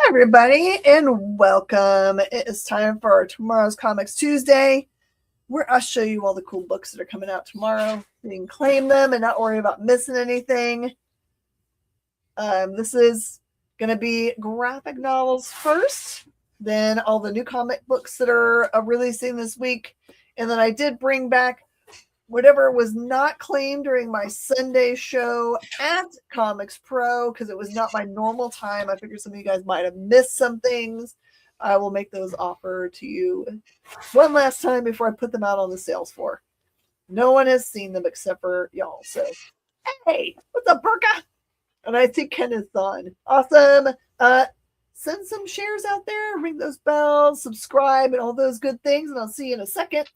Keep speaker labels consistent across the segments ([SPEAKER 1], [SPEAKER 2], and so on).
[SPEAKER 1] Everybody, and welcome. It is time for tomorrow's Comics Tuesday, where I'll show you all the cool books that are coming out tomorrow. You can claim them and not worry about missing anything. This is going to be graphic novels first, then all the new comic books that are releasing this week, and then I did bring back whatever was not claimed during my Sunday show at Comics Pro because it was not my normal time. I figured some of you guys might have missed some things. I will make those offer to you one last time before I put them out on the sales floor. No one has seen them except for y'all. So, hey, what's up, Perka? And I see Ken is on. Awesome. Send some shares out there, ring those bells, subscribe, and all those good things. And I'll see you in a second.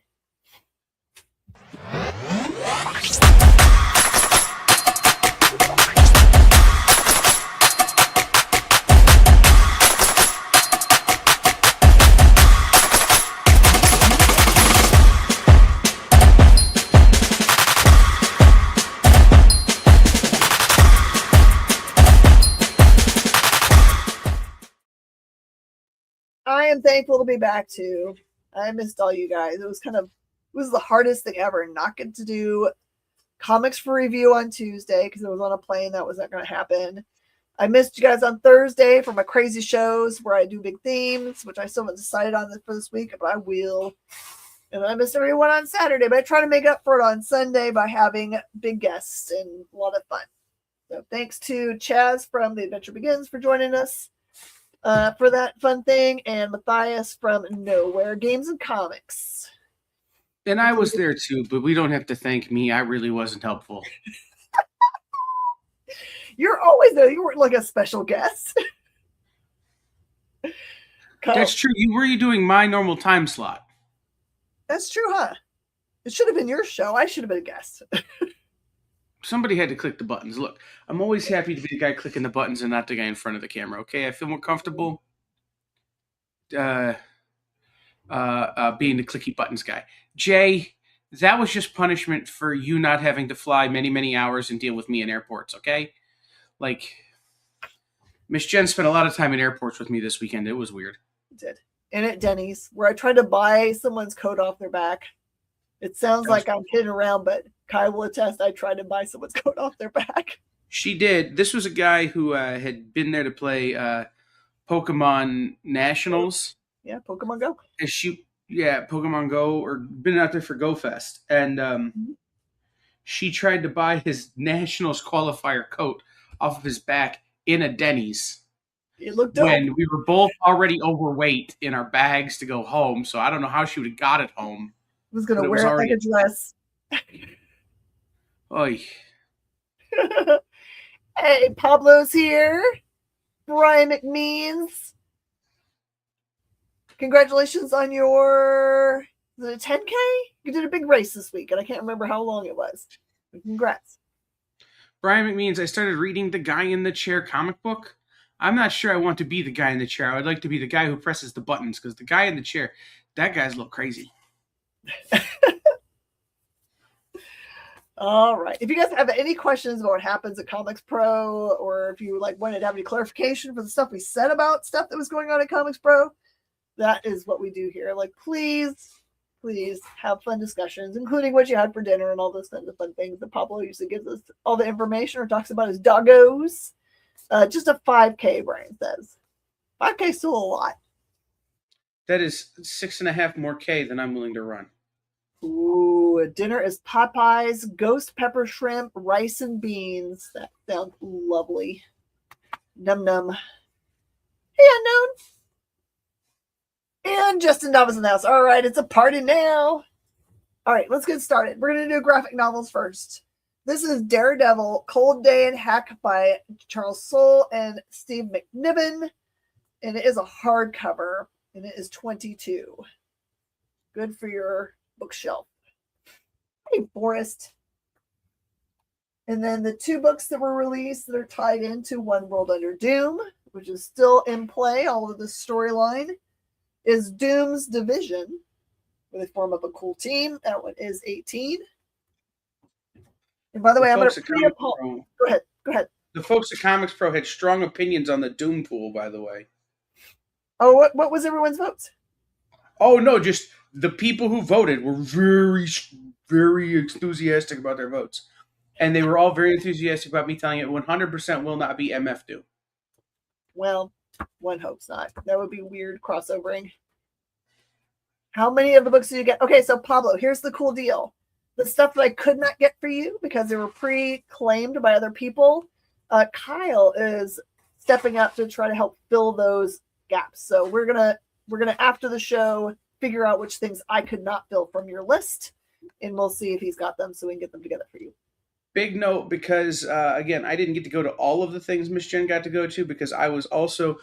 [SPEAKER 1] I am thankful to be back too. I missed all you guys. It was the hardest thing ever not getting to do comics for review on Tuesday because it was on a plane. That was not going to happen. I missed you guys on Thursday for my crazy shows where I do big themes, which I still haven't decided on for this week, but I will. And I missed everyone on Saturday, but I try to make up for it on Sunday by having big guests and a lot of fun. So thanks to Chaz from The Adventure Begins for joining us for that fun thing, and Matthias from Nowhere Games and Comics.
[SPEAKER 2] And I was there too, but we don't have to thank me. I really wasn't helpful.
[SPEAKER 1] You're always there. You weren't like a special guest.
[SPEAKER 2] That's true. Were you doing my normal time slot?
[SPEAKER 1] That's true, huh? It should have been your show. I should have been a guest.
[SPEAKER 2] Somebody had to click the buttons. Look, I'm always happy to be the guy clicking the buttons and not the guy in front of the camera, okay? I feel more comfortable being the clicky buttons guy. Jay, that was just punishment for you not having to fly many, many hours and deal with me in airports, okay? Like, Miss Jen spent a lot of time in airports with me this weekend. It was weird.
[SPEAKER 1] It did. And at Denny's, where I tried to buy someone's coat off their back. It sounds like I'm kidding around, but Kai will attest I tried to buy someone's coat off their back.
[SPEAKER 2] She did. This was a guy who had been there to play Pokemon Nationals.
[SPEAKER 1] Yeah, Pokemon Go.
[SPEAKER 2] Pokemon Go, or been out there for Go Fest. And she tried to buy his Nationals qualifier coat off of his back in a Denny's.
[SPEAKER 1] It looked dope.
[SPEAKER 2] When we were both already overweight in our bags to go home, so I don't know how she would have got it home.
[SPEAKER 1] Was going to wear it like a dress.
[SPEAKER 2] Oy.
[SPEAKER 1] Hey, Pablo's here. Brian McMeans. Congratulations on your 10K? You did a big race this week, and I can't remember how long it was. Congrats.
[SPEAKER 2] Brian McMeans, I started reading the Guy in the Chair comic book. I'm not sure I want to be the guy in the chair. I would like to be the guy who presses the buttons, because the guy in the chair, that guy's a little crazy.
[SPEAKER 1] All right. If you guys have any questions about what happens at Comics Pro, or if you wanted to have any clarification for the stuff we said about stuff that was going on at Comics Pro, that is what we do here. Please have fun discussions, including what you had for dinner and all those kinds of fun things that Pablo usually gives us all the information or talks about his doggos. Just a 5K, Brian says. 5K is still a lot.
[SPEAKER 2] That is 6.5 more K than I'm willing to run.
[SPEAKER 1] Ooh, dinner is Popeye's ghost pepper shrimp, rice and beans. That sounds lovely. Num num. Hey, Unknown. And Justin Dobbs in the house. All right, it's a party now. All right, let's get started. We're going to do graphic novels first. This is Daredevil, Cold Day and Hack by Charles Soule and Steve McNiven. And it is a hardcover, and it is 22. Good for your bookshelf. Hey, Forrest. And then the two books that were released that are tied into One World Under Doom, which is still in play, all of the storyline, is Doom's Division, where they form up a cool team. That one is 18. And by the way, I'm going to go ahead.
[SPEAKER 2] The folks at Comics Pro had strong opinions on the Doom pool, by the way.
[SPEAKER 1] Oh, what was everyone's votes?
[SPEAKER 2] Oh no, just the people who voted were very, very enthusiastic about their votes, and they were all very enthusiastic about me telling it 100% will not be MF do.
[SPEAKER 1] Well, one hopes not. That would be weird crossovering. How many of the books did you get? Okay, so Pablo, here's the cool deal. The stuff that I could not get for you because they were pre-claimed by other people, Kyle is stepping up to try to help fill those gaps. So we're gonna after the show figure out which things I could not fill from your list, and we'll see if he's got them so we can get them together for you.
[SPEAKER 2] Big note because again, I didn't get to go to all of the things Miss Jen got to go to because I was also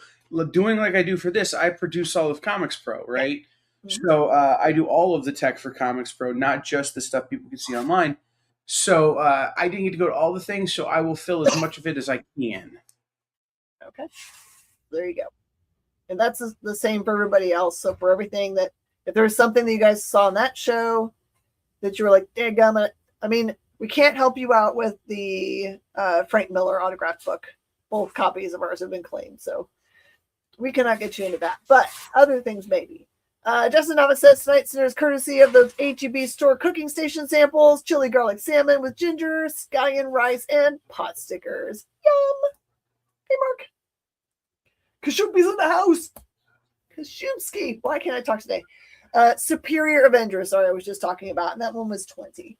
[SPEAKER 2] doing like I do for this. I produce all of Comics Pro, right?
[SPEAKER 1] Mm-hmm.
[SPEAKER 2] So I do all of the tech for Comics Pro, not just the stuff people can see online. So I didn't get to go to all the things, so I will fill as much of it as I can.
[SPEAKER 1] Okay, there you go. And that's the same for everybody else. So for everything that, if there was something that you guys saw on that show that you were like, dadgummit, I mean, we can't help you out with the Frank Miller autographed book. Both copies of ours have been claimed, so we cannot get you into that. But other things maybe. Justin Nava says tonight's dinner is courtesy of the HEB store cooking station samples, chili garlic salmon with ginger, scallion rice, and pot stickers. Yum! Hey, Mark. Kashupi's in the house. Kashubski. Why can't I talk today? Superior Avenger. Sorry, I was just talking about. And that one was 20.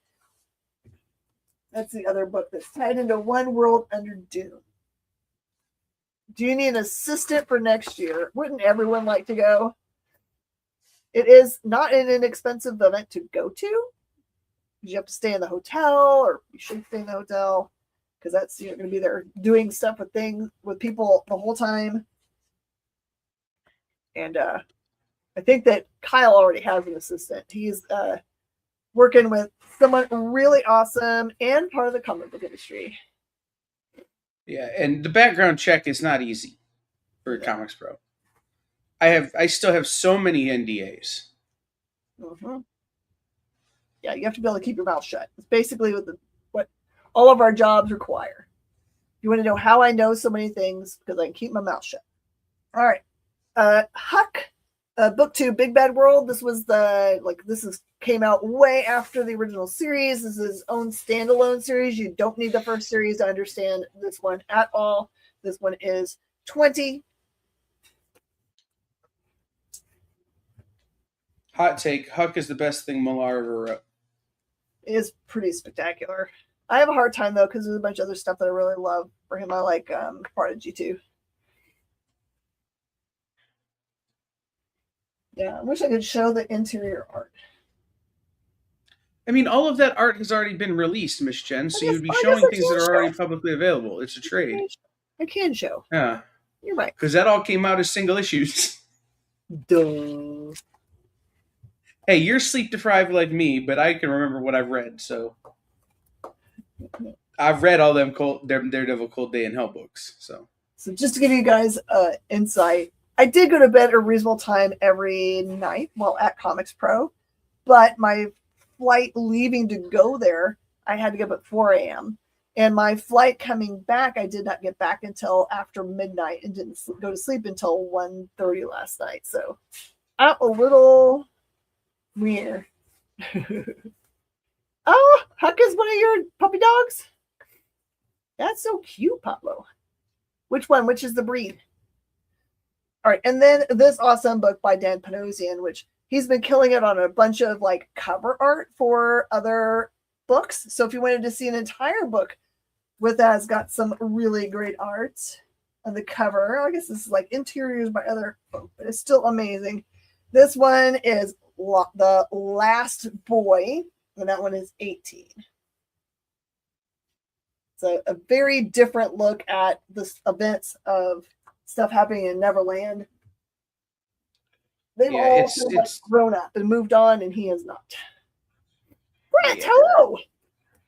[SPEAKER 1] That's the other book that's tied into One World Under Doom. Do you need an assistant for next year? Wouldn't everyone like to go? It is not an inexpensive event to go to. You have to stay in the hotel, or you should stay in the hotel, because that's, you're going to be there doing stuff with people the whole time. And I think that Kyle already has an assistant. He's working with someone really awesome and part of the comic book industry.
[SPEAKER 2] Yeah, and the background check is not easy for Comics Pro. I still have so many NDAs.
[SPEAKER 1] Mm-hmm. Yeah, you have to be able to keep your mouth shut. It's basically what all of our jobs require. You want to know how I know so many things? Because I can keep my mouth shut. All right. Huck, book 2, Big Bad World. This was came out way after the original series. This is his own standalone series. You don't need the first series to understand this one at all. This one is 20.
[SPEAKER 2] Hot take: Huck is the best thing Millar ever wrote.
[SPEAKER 1] It is pretty spectacular. I have a hard time though because there's a bunch of other stuff that I really love for him. I like Prodigy too. Yeah, I wish I could show the interior art.
[SPEAKER 2] I mean, all of that art has already been released, Miss Jen, so you'd be showing things that are already publicly available. It's a trade.
[SPEAKER 1] I can show.
[SPEAKER 2] Yeah.
[SPEAKER 1] You're right.
[SPEAKER 2] Because that all came out as single issues.
[SPEAKER 1] Duh.
[SPEAKER 2] Hey, you're sleep deprived like me, but I can remember what I've read, so I've read all them Daredevil Cold Day and Hell books. So
[SPEAKER 1] just to give you guys insight, I did go to bed at a reasonable time every night while at Comics Pro, but my flight leaving to go there, I had to get up at 4 a.m. And my flight coming back, I did not get back until after midnight and didn't go to sleep until 1:30 last night. So I'm a little weird. Oh, Huck is one of your puppy dogs? That's so cute, Pablo. Which one? Which is the breed? All right, and then this awesome book by Dan Panosian, which he's been killing it on a bunch of like cover art for other books. So if you wanted to see an entire book with that, it's got some really great art on the cover. I guess this is like interiors by other folk, but it's still amazing. This one is The Last Boy, and that one is 18. So a very different look at the events of stuff happening in Neverland. They've all grown up and moved on, and he has not. Brett, hello!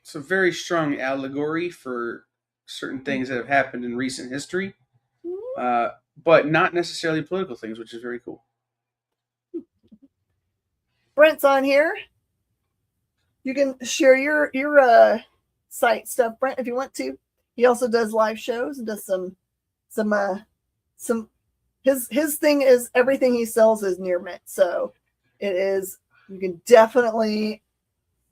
[SPEAKER 2] It's a very strong allegory for certain things that have happened in recent history, but not necessarily political things, which is very cool.
[SPEAKER 1] Brent's on here. You can share your site stuff, Brent, if you want to. He also does live shows and does some his thing is everything he sells is near mint, so it is. You can definitely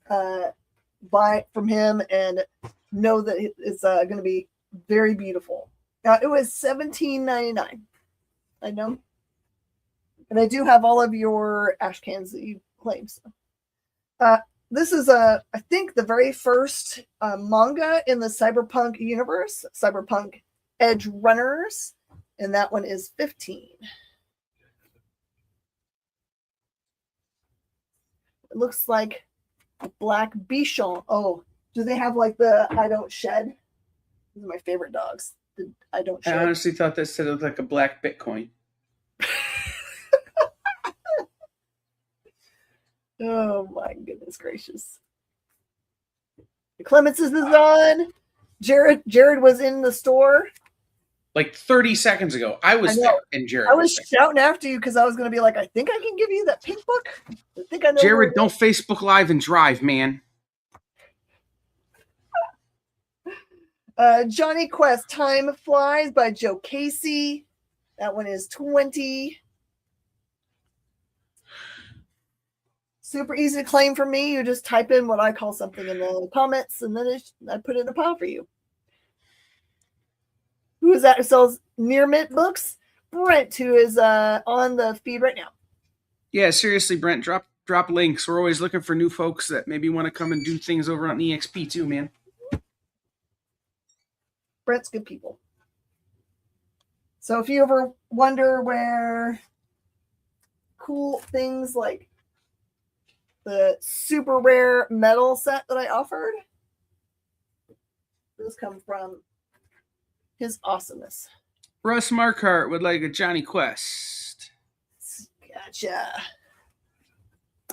[SPEAKER 1] buy it from him and know that it's going to be very beautiful. Now it was $17.99. I know, and I do have all of your ash cans that you claim. So, this is I think the very first manga in the cyberpunk universe, Cyberpunk Edge Runners, and that one is 15. It looks like a black Bichon. Oh, do they have like the I don't shed? These are my favorite dogs. The I don't shed.
[SPEAKER 2] I honestly thought that said it looked like a black Bitcoin.
[SPEAKER 1] Oh my goodness gracious. The Clements is on. Jared was in the store.
[SPEAKER 2] Like 30 seconds ago. I was there and Jared
[SPEAKER 1] I was shouting after you because I was going to be like, I think I can give you that pink book. I think I know.
[SPEAKER 2] Jared, don't Facebook Live and drive, man.
[SPEAKER 1] Johnny Quest, Time Flies by Joe Casey. That one is 20. Super easy to claim for me. You just type in what I call something in the comments, and then I put it in a pile for you. Who is that who sells near mint books? Brent, who is on the feed right now.
[SPEAKER 2] Yeah, seriously, Brent, drop links. We're always looking for new folks that maybe want to come and do things over on EXP too, man.
[SPEAKER 1] Brent's good people. So if you ever wonder where cool things like the super rare metal set that I offered, those come from his awesomeness.
[SPEAKER 2] Russ Markhart would like a Johnny Quest.
[SPEAKER 1] Gotcha.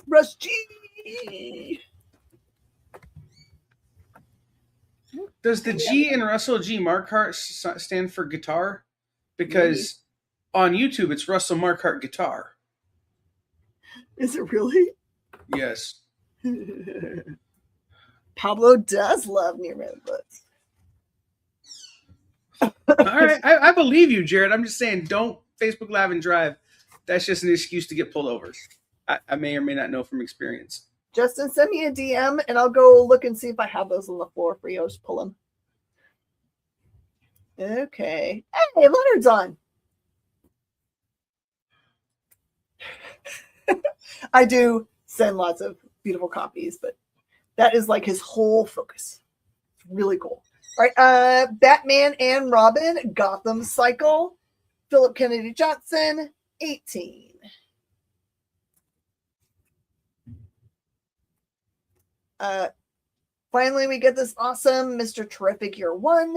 [SPEAKER 1] Russ G.
[SPEAKER 2] Does the G in Russell G. Markhart stand for guitar? Because on YouTube, it's Russell Markhart Guitar.
[SPEAKER 1] Is it really?
[SPEAKER 2] Yes.
[SPEAKER 1] Pablo does love near mint books.
[SPEAKER 2] All right, I believe you, Jared. I'm just saying, don't Facebook Live and drive. That's just an excuse to get pulled over. I may or may not know from experience.
[SPEAKER 1] Justin, send me a DM, and I'll go look and see if I have those on the floor for you. I'll just pull them. Okay. Hey, Leonard's on. I do send lots of beautiful copies, but that is like his whole focus. It's really cool. All right, Batman and Robin, Gotham Cycle, Philip Kennedy Johnson, 18. Finally, we get this awesome Mr. Terrific Year 1.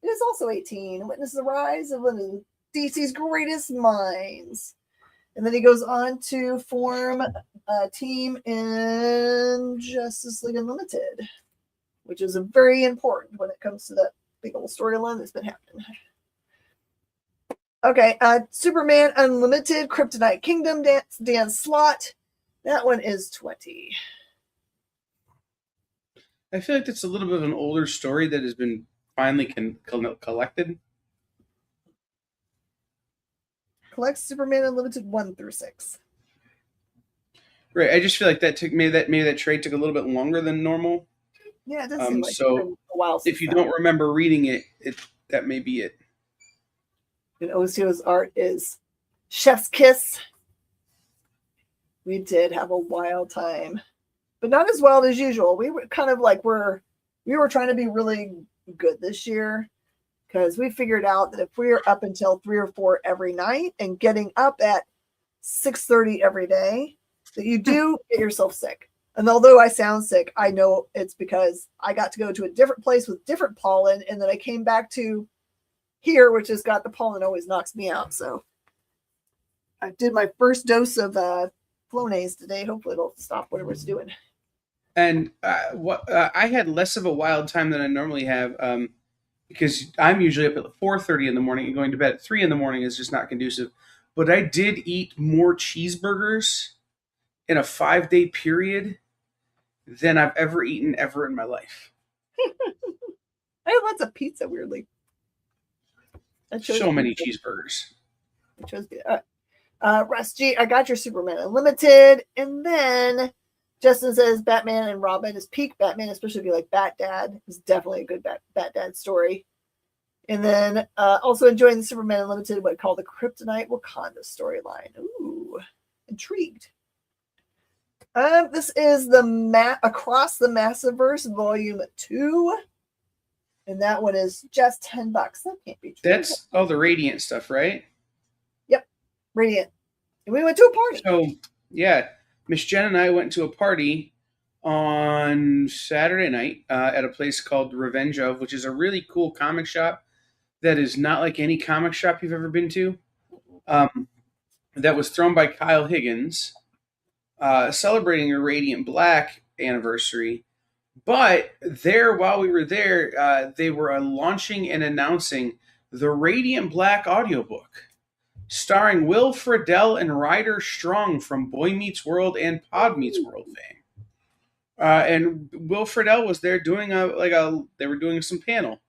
[SPEAKER 1] It is also 18. Witness the rise of one of DC's greatest minds. And then he goes on to form a team in Justice League Unlimited, which is very important when it comes to that big old storyline that's been happening. Okay, Superman Unlimited, Kryptonite Kingdom, Dan Slott. That one is 20.
[SPEAKER 2] I feel like that's a little bit of an older story that has been finally collected.
[SPEAKER 1] Collect Superman Unlimited 1 through 6.
[SPEAKER 2] Right, I just feel like that took maybe that trade took a little bit longer than normal.
[SPEAKER 1] Yeah, it does seem like
[SPEAKER 2] so
[SPEAKER 1] it's been a while since
[SPEAKER 2] if you don't remember reading it, that may be it.
[SPEAKER 1] And Ossio's art is Chef's Kiss. We did have a wild time, but not as wild as usual. We were kind of like we were trying to be really good this year because we figured out that if we are up until 3 or 4 every night and getting up at 6:30 every day, that you do get yourself sick. And although I sound sick, I know it's because I got to go to a different place with different pollen, and then I came back to here, which has got the pollen always knocks me out. So I did my first dose of Flonase today. Hopefully it'll stop whatever it's doing.
[SPEAKER 2] And I had less of a wild time than I normally have because I'm usually up at 4:30 in the morning, and going to bed at 3 in the morning is just not conducive. But I did eat more cheeseburgers in a 5-day period than I've ever eaten ever in my life.
[SPEAKER 1] I had lots of pizza, weirdly.
[SPEAKER 2] So many cheeseburgers.
[SPEAKER 1] which was good. Russ G, I got your Superman Unlimited. And then Justin says Batman and Robin is peak Batman, especially if you like Bat Dad. It's definitely a good Bat Dad story. And then also enjoying the Superman Unlimited, what I call the Kryptonite Wakanda storyline. Ooh, intrigued. This is the Across the Massiverse Volume 2. And that one is just $10. That can't be true.
[SPEAKER 2] That's all the Radiant stuff, right?
[SPEAKER 1] Yep. Radiant. And we went to a party.
[SPEAKER 2] So, yeah. Miss Jen and I went to a party on Saturday night at a place called Revenge of, which is a really cool comic shop that is not like any comic shop you've ever been to. That was thrown by Kyle Higgins, celebrating a Radiant Black anniversary. But there, while we were there, they were launching and announcing the Radiant Black audiobook, starring Will Friedle and Ryder Strong from Boy Meets World and Pod Meets World fame. And Will Friedle was there doing they were doing some panel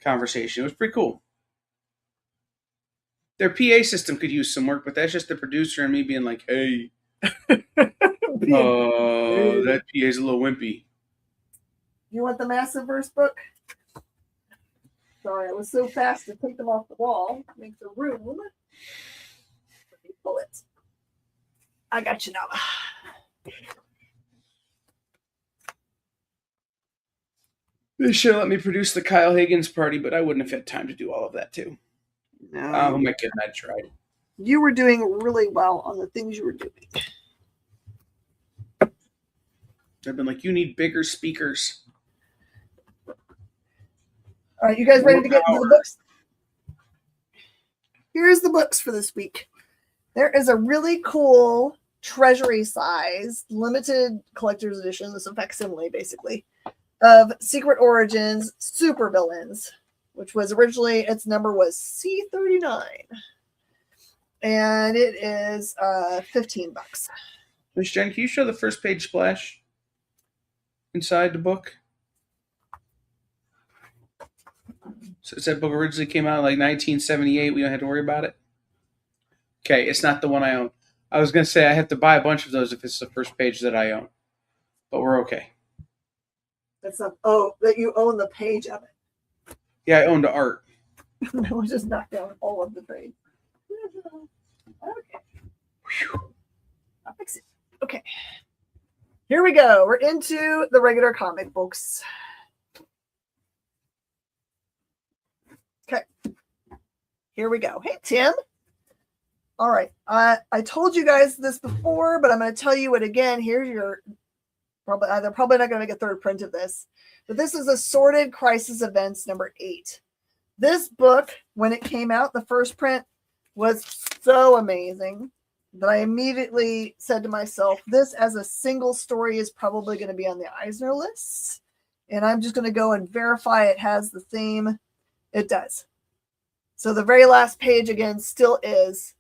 [SPEAKER 2] conversation. It was pretty cool. Their PA system could use some work, but that's just the producer and me being like, hey, that PA's a little wimpy.
[SPEAKER 1] You want the Massiverse book? Sorry, I was so fast to take them off the wall. Make the room. Let me pull it. I got you now.
[SPEAKER 2] They should have let me produce the Kyle Higgins party, but I wouldn't have had time to do all of that too.
[SPEAKER 1] No.
[SPEAKER 2] Oh my goodness, I tried.
[SPEAKER 1] You were doing really well on the things you were doing.
[SPEAKER 2] I've been like, you need bigger speakers.
[SPEAKER 1] All right, you guys ready to get into the books? Here's the books for this week. There is a really cool treasury size limited collector's edition. This is a facsimile, basically, of Secret Origins Supervillains, which was originally, its number was C39. And it is $15.
[SPEAKER 2] Miss Jen, can you show the first page splash inside the book? So that book originally came out in like 1978. We don't have to worry about it. Okay, it's not the one I own. I was going to say I have to buy a bunch of those if it's the first page that I own. But we're okay.
[SPEAKER 1] That's not, that you own the page of it.
[SPEAKER 2] Yeah, I own the art.
[SPEAKER 1] No, just knock down all of the trade. Okay. Whew. I'll fix it. Okay. Here we go. We're into the regular comic books. Okay. Here we go. Hey, Tim. All right. I told you guys this before, but I'm going to tell you it again. Here's your they're probably not going to make a third print of this, but this is Assorted Crisis Events number 8. This book, when it came out, the first print was so amazing that I immediately said to myself, this as a single story is probably going to be on the Eisner list. And I'm just going to go and verify it has the theme. It does. So the very last page, again, still is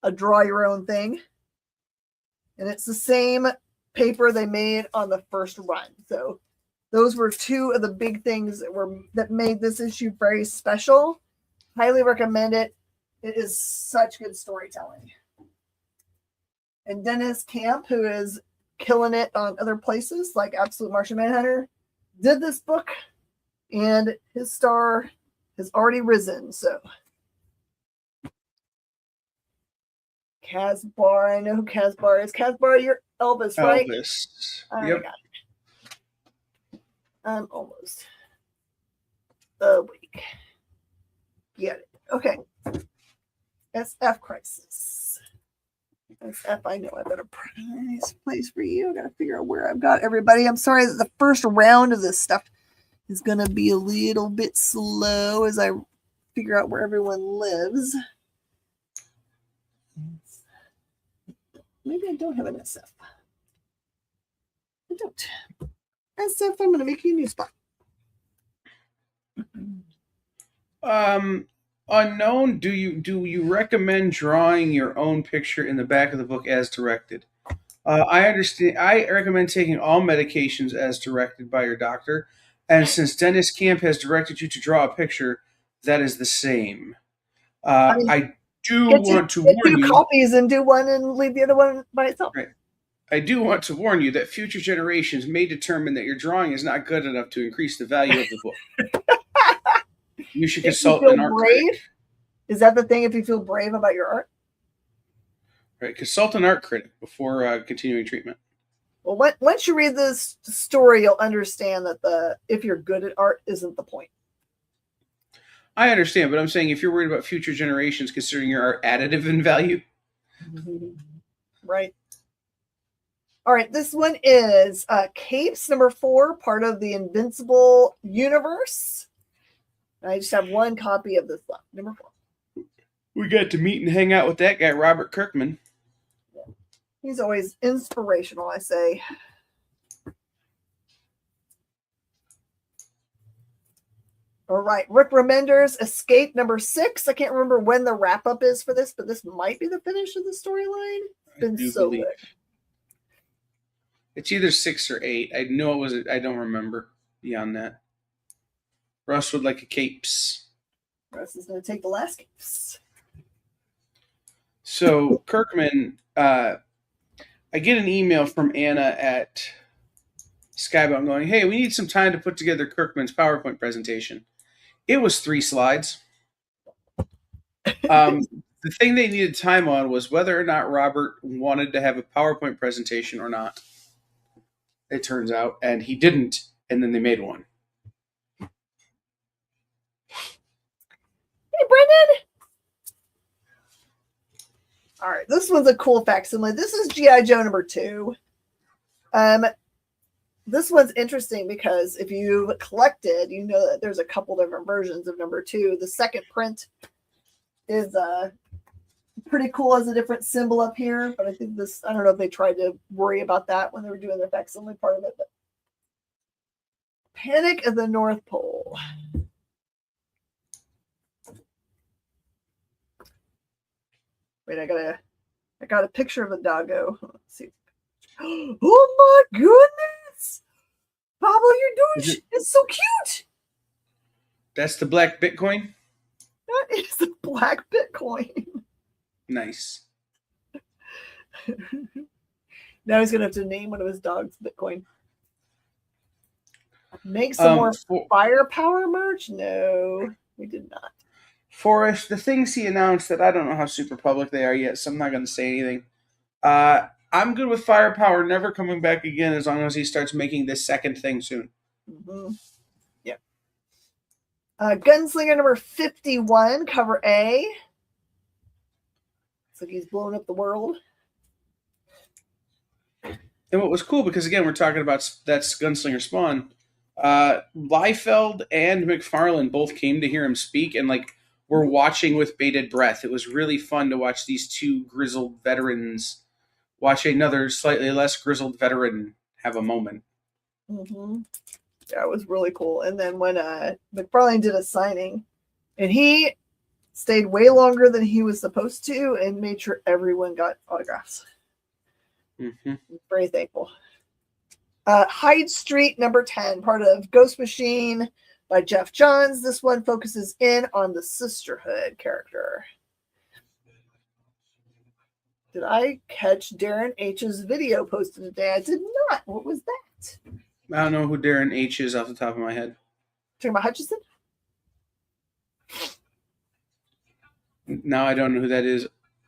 [SPEAKER 1] a draw your own thing. And it's the same paper they made on the first run. So those were two of the big things that made this issue very special. Highly recommend it. It is such good storytelling. And Dennis Camp, who is killing it on other places like Absolute Martian Manhunter, did this book, and his star has already risen. So Casbar, I know who Casbar is. Casbar, you're Elvis, right?
[SPEAKER 2] Elvis.
[SPEAKER 1] Yep. I'm almost awake. Get it. Okay. SF Crisis. SF, I know I better price place for you. I got to figure out where I've got everybody. I'm sorry that the first round of this stuff is going to be a little bit slow as I figure out where everyone lives. Maybe I don't have an SF. I don't. SF, I'm going to make you a new spot.
[SPEAKER 2] Unknown, do you recommend drawing your own picture in the back of the book as directed? I understand. I recommend taking all medications as directed by your doctor, and since Dennis Camp has directed you to draw a picture, that is the same. I do want to warn you.
[SPEAKER 1] Copies and do one and leave the other one by itself.
[SPEAKER 2] Right. I do want to warn you that future generations may determine that your drawing is not good enough to increase the value of the book. You should consult an art critic.
[SPEAKER 1] Is that the thing? If you feel brave about your art,
[SPEAKER 2] right? Consult an art critic before continuing treatment.
[SPEAKER 1] Well, once you read this story, you'll understand that if you're good at art isn't the point.
[SPEAKER 2] I understand, but I'm saying if you're worried about future generations considering your art additive in value.
[SPEAKER 1] Right. All right, this one is Capes #4, part of the Invincible universe. I just have one copy of this left, #4.
[SPEAKER 2] We got to meet and hang out with that guy, Robert Kirkman.
[SPEAKER 1] Yeah. He's always inspirational, I say. All right, Rick Remender's Escape #6. I can't remember when the wrap-up is for this, but this might be the finish of the storyline. It's been so good.
[SPEAKER 2] It's either 6 or 8. I know it was. I don't remember beyond that. Russ would like a Capes.
[SPEAKER 1] Russ is going to take the last Capes.
[SPEAKER 2] So Kirkman, I get an email from Anna at Skybound going, "Hey, we need some time to put together Kirkman's PowerPoint presentation." It was 3 slides. The thing they needed time on was whether or not Robert wanted to have a PowerPoint presentation or not. It turns out, and he didn't, and then they made one.
[SPEAKER 1] Hey, Brendan! All right, this one's a cool facsimile. This is G.I. Joe #2. This one's interesting because if you've collected, you know that there's a couple different versions of #2. The second print is pretty cool, as a different symbol up here, but I think this, I don't know if they tried to worry about that when they were doing the facsimile part of it. But Panic at the North Pole. Wait, I got a picture of a doggo. Let's see. Oh my goodness! Pablo, you're doing it's so cute.
[SPEAKER 2] That's the black Bitcoin?
[SPEAKER 1] That is the black Bitcoin.
[SPEAKER 2] Nice.
[SPEAKER 1] Now he's gonna have to name one of his dogs Bitcoin. Make some more firepower merch? No, we did not.
[SPEAKER 2] Forrest, the things he announced that I don't know how super public they are yet, so I'm not going to say anything. I'm good with firepower never coming back again as long as he starts making this second thing soon.
[SPEAKER 1] Mm-hmm. Yeah. Gunslinger #51, cover A. Looks like he's blowing up the world.
[SPEAKER 2] And what was cool, because again, we're talking about that's Gunslinger Spawn. Liefeld and McFarlane both came to hear him speak, and we're watching with bated breath. It was really fun to watch these 2 grizzled veterans watch another slightly less grizzled veteran have a moment.
[SPEAKER 1] Mm-hmm. Yeah, it was really cool. And then when McFarlane did a signing, and he stayed way longer than he was supposed to and made sure everyone got autographs.
[SPEAKER 2] Mm-hmm.
[SPEAKER 1] Very thankful. Hyde Street #10, part of Ghost Machine by Jeff Johns. This one focuses in on the sisterhood character. Did I catch Darren H's video posted today? I did not. What was that?
[SPEAKER 2] I don't know who Darren H is off the top of my head.
[SPEAKER 1] Talking about Hutchison?
[SPEAKER 2] Now I don't know who that is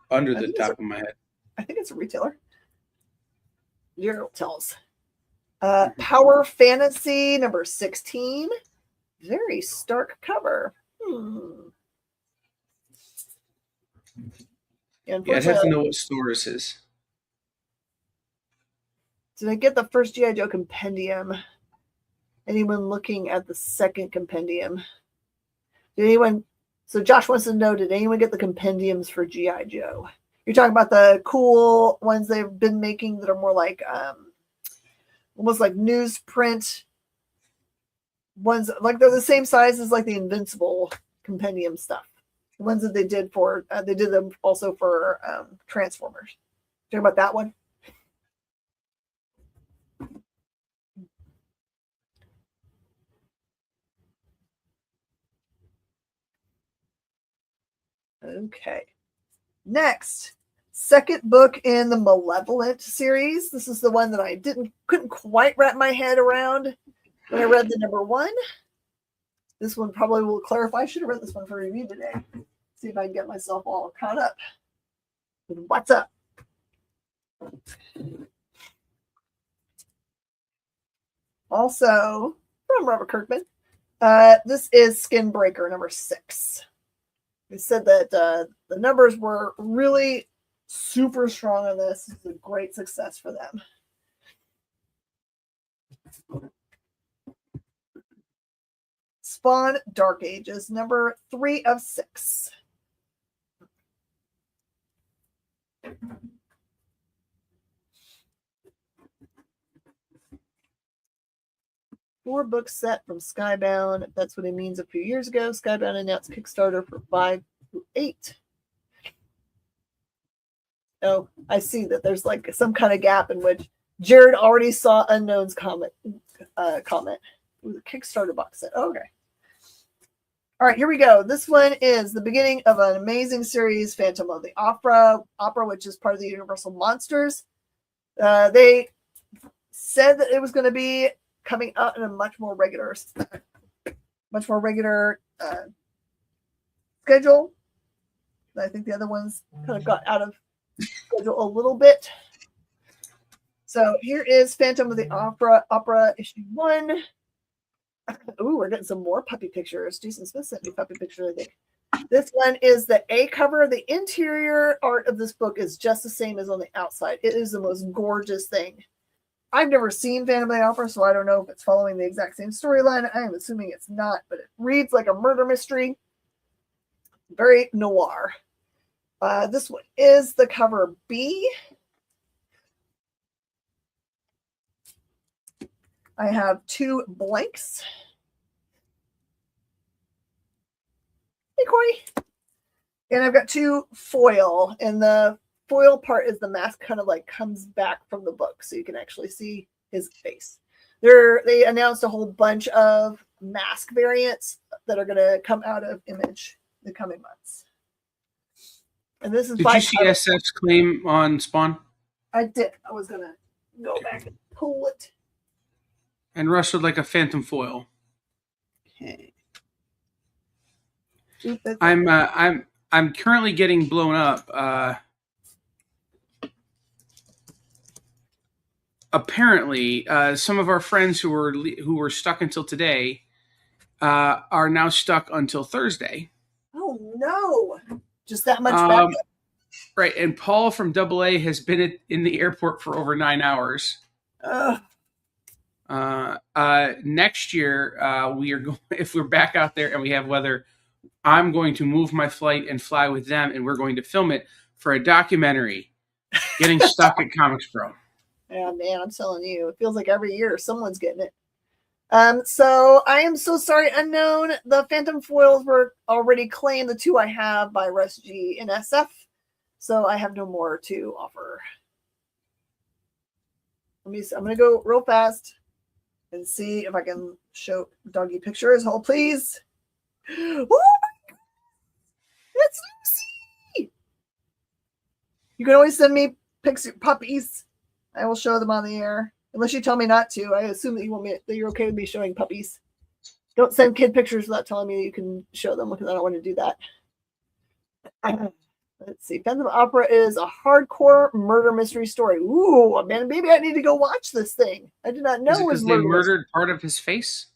[SPEAKER 2] under the top of my head.
[SPEAKER 1] I think it's a retailer. Zero tells. Power Fantasy #16. Very stark cover.
[SPEAKER 2] Yeah, I'd have to know what store this is.
[SPEAKER 1] Did I get the first G.I. Joe compendium? Anyone looking at the second compendium? Did anyone? So Josh wants to know, did anyone get the compendiums for G.I. Joe? You're talking about the cool ones they've been making that are more like almost like newsprint ones, like they're the same size as like the Invincible compendium stuff. The ones that they did for they did them also for Transformers. Talking about that one? Okay. Next, second book in the Malevolent series. This is the one that I couldn't quite wrap my head around when I read the number 1. This one probably will clarify. I should have read this one for review today. See if I can get myself all caught up with what's up. Also, from Robert Kirkman, this is Skin Breaker number 6. They said that the numbers were really super strong on this. It's a great success for them. Spawn Dark Ages, number 3 of 6. Four-book set from Skybound. That's what it means a few years ago. Skybound announced Kickstarter for 5 through 8. Oh, I see that there's like some kind of gap in which Jared already saw Unknown's comment. It was a Kickstarter box set. Oh, okay. All right, here we go. This one is the beginning of an amazing series, Phantom of the Opera, which is part of the Universal Monsters. They said that it was going to be coming out in a much more regular schedule. I think the other ones kind of got out of schedule a little bit. So here is Phantom of the Opera issue 1. Ooh, we're getting some more puppy pictures. Jason Smith sent me puppy pictures, I think. This one is the A cover. The interior art of this book is just the same as on the outside. It is the most gorgeous thing. I've never seen Phantom of the Opera, so I don't know if it's following the exact same storyline. I am assuming it's not, but it reads like a murder mystery. Very noir. This one is the cover B. I have 2 blanks. Hey, Corey. And I've got 2 foil. And the foil part is the mask kind of like comes back from the book, so you can actually see his face. They announced a whole bunch of mask variants that are going to come out of Image in the coming months. And this is
[SPEAKER 2] Did you see SF's claim on Spawn?
[SPEAKER 1] I did. I was going to go back and pull it.
[SPEAKER 2] And Russ would like a phantom foil.
[SPEAKER 1] Okay.
[SPEAKER 2] I'm currently getting blown up. Apparently, some of our friends who were stuck until today are now stuck until Thursday.
[SPEAKER 1] Oh no! Just that much backup.
[SPEAKER 2] Right, and Paul from AA has been in the airport for over 9 hours. Next year, we are going. If we're back out there and we have weather, I'm going to move my flight and fly with them, and we're going to film it for a documentary. Getting stuck at Comics Pro.
[SPEAKER 1] Yeah, man, I'm telling you, it feels like every year someone's getting it. So I am so sorry, Unknown. The Phantom foils were already claimed. The 2 I have by Russ G and SF, so I have no more to offer. I'm going to go real fast and see if I can show doggy pictures. Hold, please. Oh my God. It's Lucy. You can always send me puppies. I will show them on the air. Unless you tell me not to. I assume that that you're okay with me showing puppies. Don't send kid pictures without telling me you can show them, because I don't want to do that. Let's see. Phantom Opera is a hardcore murder mystery story. Ooh, man, maybe I need to go watch this thing. I did not know
[SPEAKER 2] it was they murdered part of his face?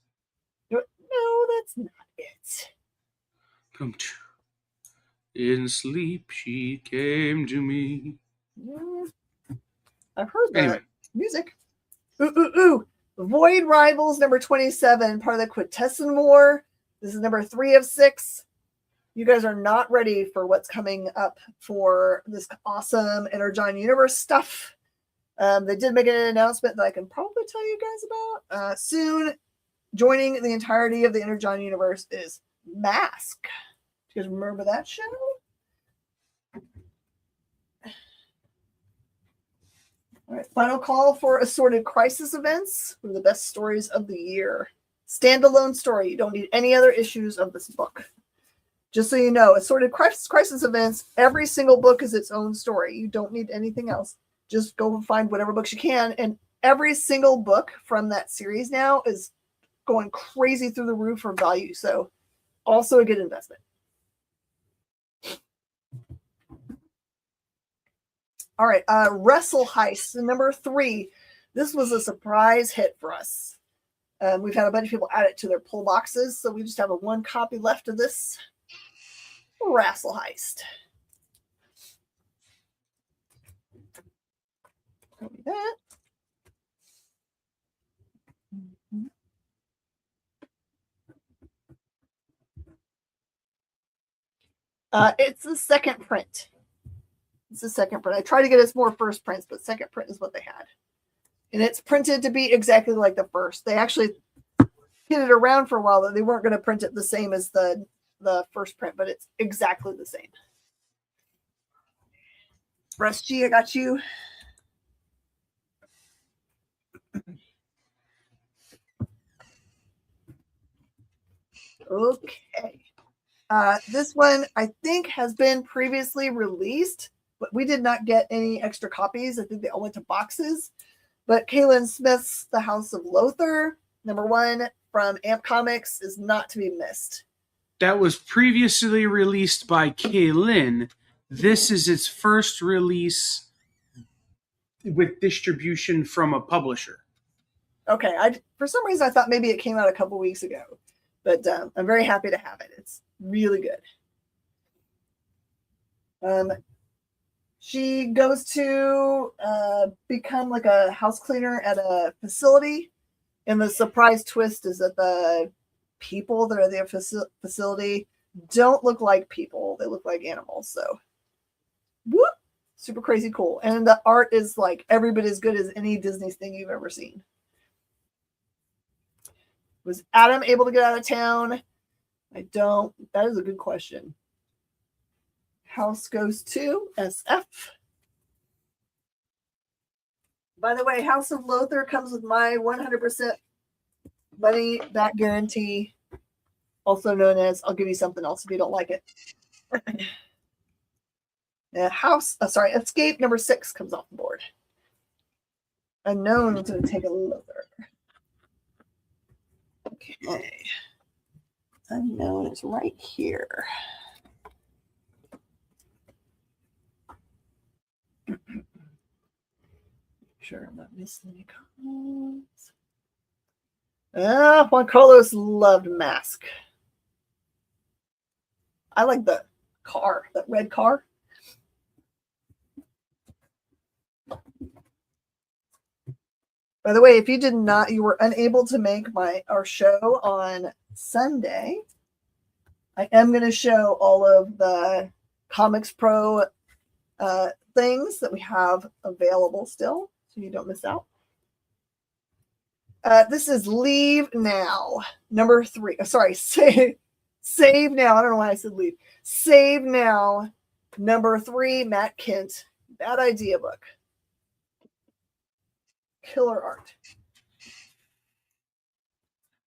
[SPEAKER 1] No, that's not it.
[SPEAKER 2] In sleep, she came to me.
[SPEAKER 1] I've heard that music. Ooh. Void Rivals, number 27, part of the Quintessence War. This is number 3 of 6. You guys are not ready for what's coming up for this awesome Energon Universe stuff. They did make an announcement that I can probably tell you guys about. Soon, joining the entirety of the Energon Universe is Mask. Do you guys remember that show? All right, final call for assorted crisis events. One of the best stories of the year. Standalone story. You don't need any other issues of this book. Just so you know, assorted crisis events. Every single book is its own story. You don't need anything else. Just go find whatever books you can. And every single book from that series now is going crazy through the roof for value. So also a good investment. All right. Wrestle Heist, number 3. This was a surprise hit for us. We've had a bunch of people add it to their pull boxes. So we just have a 1 copy left of this Wrestle Heist. Copy that. It's the second print. It's the second print. I tried to get us more first prints, but second print is what they had. And it's printed to be exactly like the first. They actually hid it around for a while that they weren't going to print it the same as the first print, but it's exactly the same. Russ G, I got you. Okay. This one, I think, has been previously released, but we did not get any extra copies. I think they all went to boxes. But Kaylin Smith's The House of Lothar, number 1 from Amp Comics, is not to be missed.
[SPEAKER 2] That was previously released by Kaylin. This is its first release with distribution from a publisher.
[SPEAKER 1] Okay. For some reason, I thought maybe it came out a couple weeks ago. But I'm very happy to have it. It's really good. She goes to become like a house cleaner at a facility. And the surprise twist is that the people that are at the facility don't look like people. They look like animals. So, whoop, super crazy cool. And the art is like every bit as good as any Disney thing you've ever seen. Was Adam able to get out of town? That is a good question. House goes to SF. By the way, House of Lothar comes with my 100% money back guarantee, also known as I'll give you something else if you don't like it. Escape number 6 comes off the board. Unknown is going to take a Lothar. Okay. Unknown is right here. Sure, I'm not missing any comments. Juan Carlos loved Mask. I like the car, that red car. By the way, if you were unable to make our show on Sunday, I am going to show all of the Comics Pro things that we have available still, so you don't miss out. This is Leave Now, number 3. Sorry, Save Now. I don't know why I said leave. Save Now, number 3, Matt Kent. Bad Idea book. Killer art.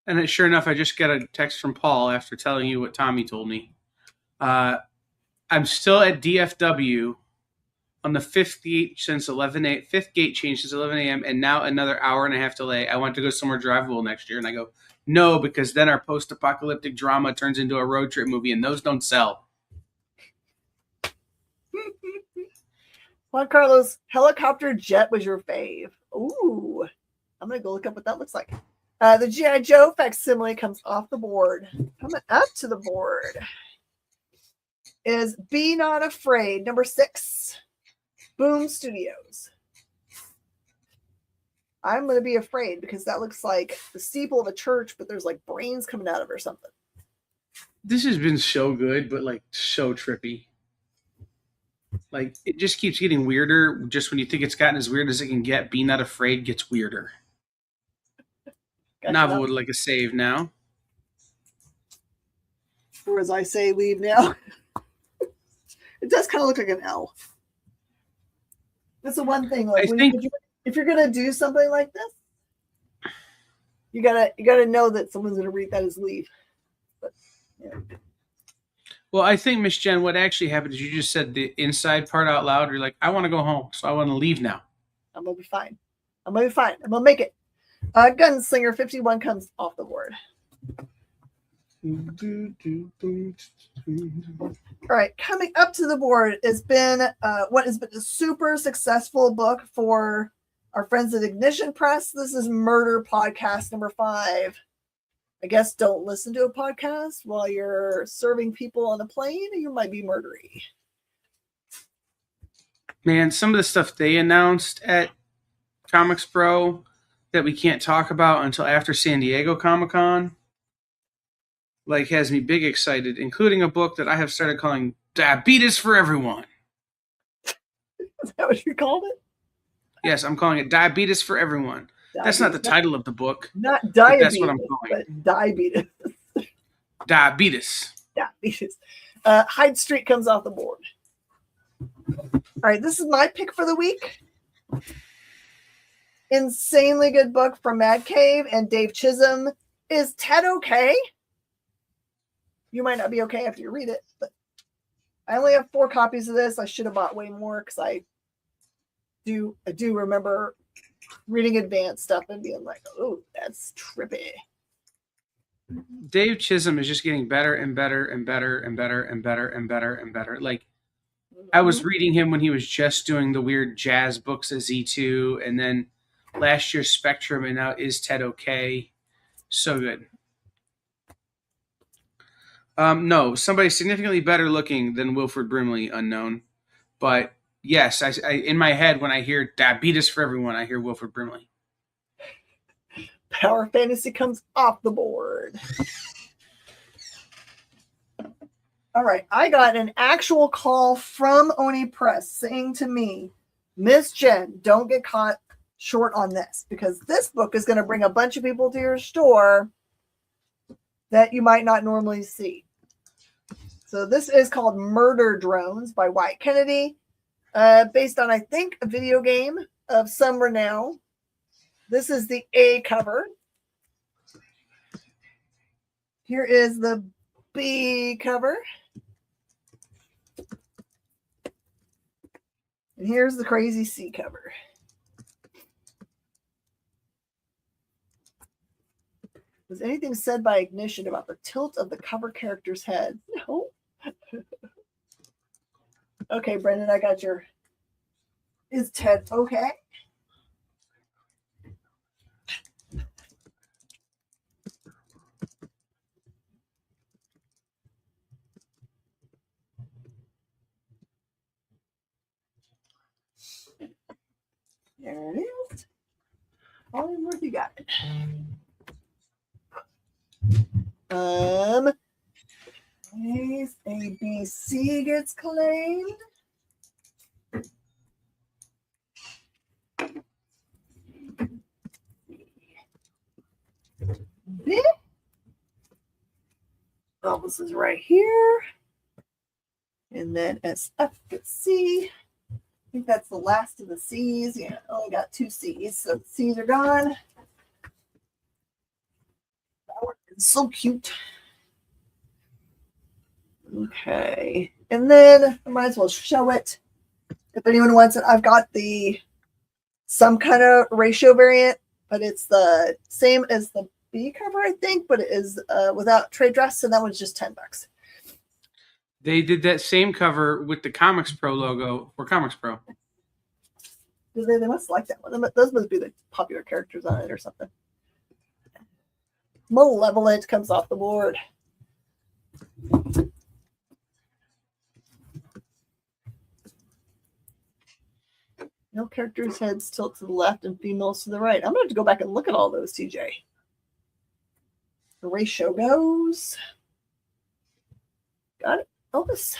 [SPEAKER 2] And sure enough, I just got a text from Paul after telling you what Tommy told me. I'm still at DFW on the fifth gate since 11 a.m. Fifth gate change since 11 a.m. and now another hour and a half delay. I want to go somewhere drivable next year. And I go, no, because then our post-apocalyptic drama turns into a road trip movie, and those don't sell.
[SPEAKER 1] Juan Carlos, helicopter jet was your fave. Ooh, I'm going to go look up what that looks like. The G.I. Joe facsimile comes off the board. Coming up to the board is Be Not Afraid, number 6, Boom Studios. I'm going to be afraid because that looks like the steeple of a church, but there's like brains coming out of it or something.
[SPEAKER 2] This has been so good, but like so trippy. Like, it just keeps getting weirder. Just when you think it's gotten as weird as it can get, Be Not Afraid gets weirder.
[SPEAKER 1] Gotcha.
[SPEAKER 2] Novel would like a save now.
[SPEAKER 1] Or as I say, leave now. It does kind of look like an L. That's the one thing. Like, if you're gonna do something like this, you gotta know that someone's gonna read that as leave. But, yeah.
[SPEAKER 2] Well, I think, Miss Jen, what actually happened is you just said the inside part out loud. You're like, I want to go home, so I want to leave now.
[SPEAKER 1] I'm going to be fine. I'm going to be fine. I'm going to make it. Gunslinger 51 comes off the board. All right, coming up to the board has been what has been a super successful book for our friends at Ignition Press. This is Murder Podcast number 5. I guess don't listen to a podcast while you're serving people on a plane. You might be murdery.
[SPEAKER 2] Man, some of the stuff they announced at Comics Pro that we can't talk about until after San Diego Comic-Con, like, has me big excited, including a book that I have started calling Diabetes for Everyone.
[SPEAKER 1] Is that what you called it?
[SPEAKER 2] Yes, I'm calling it Diabetes for Everyone.
[SPEAKER 1] Diabetes.
[SPEAKER 2] That's not the title of the book.
[SPEAKER 1] Not diabetes,
[SPEAKER 2] that's what I'm calling it.
[SPEAKER 1] But diabetes.
[SPEAKER 2] Diabetes.
[SPEAKER 1] Diabetes. Hyde Street comes off the board. All right, this is my pick for the week. Insanely good book from Mad Cave and Dave Chisholm. Is Ted okay? You might not be okay after you read it, but I only have 4 copies of this. I should have bought way more because I do remember reading advanced stuff and being like, oh, that's trippy.
[SPEAKER 2] Dave Chisholm is just getting better and better and better and better and better and better and better. Like, I was reading him when he was just doing the weird jazz books at Z2, and then last year's Spectrum, and now Is Ted Okay? So good. No, somebody significantly better looking than Wilford Brimley, unknown. But yes, I in my head, when I hear Diabetes for Everyone, I hear Wilford Brimley.
[SPEAKER 1] Power Fantasy comes off the board. All right, I got an actual call from Oni Press saying to me, Miss Jen, don't get caught short on this, because this book is going to bring a bunch of people to your store that you might not normally see. So this is called Murder Drones by Wyatt Kennedy, based on, I think, a video game of some renown. This is the A cover. Here is the B cover. And here's the crazy C cover. Was anything said by Ignition about the tilt of the cover character's head? No. Okay, Brendan, I got your. Is Ted okay? There it is. Hollywood, you got it. Case ABC gets claimed. B. Elvis is right here. And then SF gets C. I think that's the last of the C's. Yeah, only got 2 C's, so the C's are gone. That one is so cute. Okay, and then I might as well show it if anyone wants it. I've got some kind of ratio variant, but it's the same as the B cover, I think, but it is without trade dress, and that one's just $10.
[SPEAKER 2] They did that same cover with the Comics Pro logo for Comics Pro.
[SPEAKER 1] They must like that one. Those must be the popular characters on it or something. Malevolent comes off the board. Male characters' heads tilt to the left and females to the right. I'm going to have to go back and look at all those, TJ. The ratio goes. Got it. Elvis.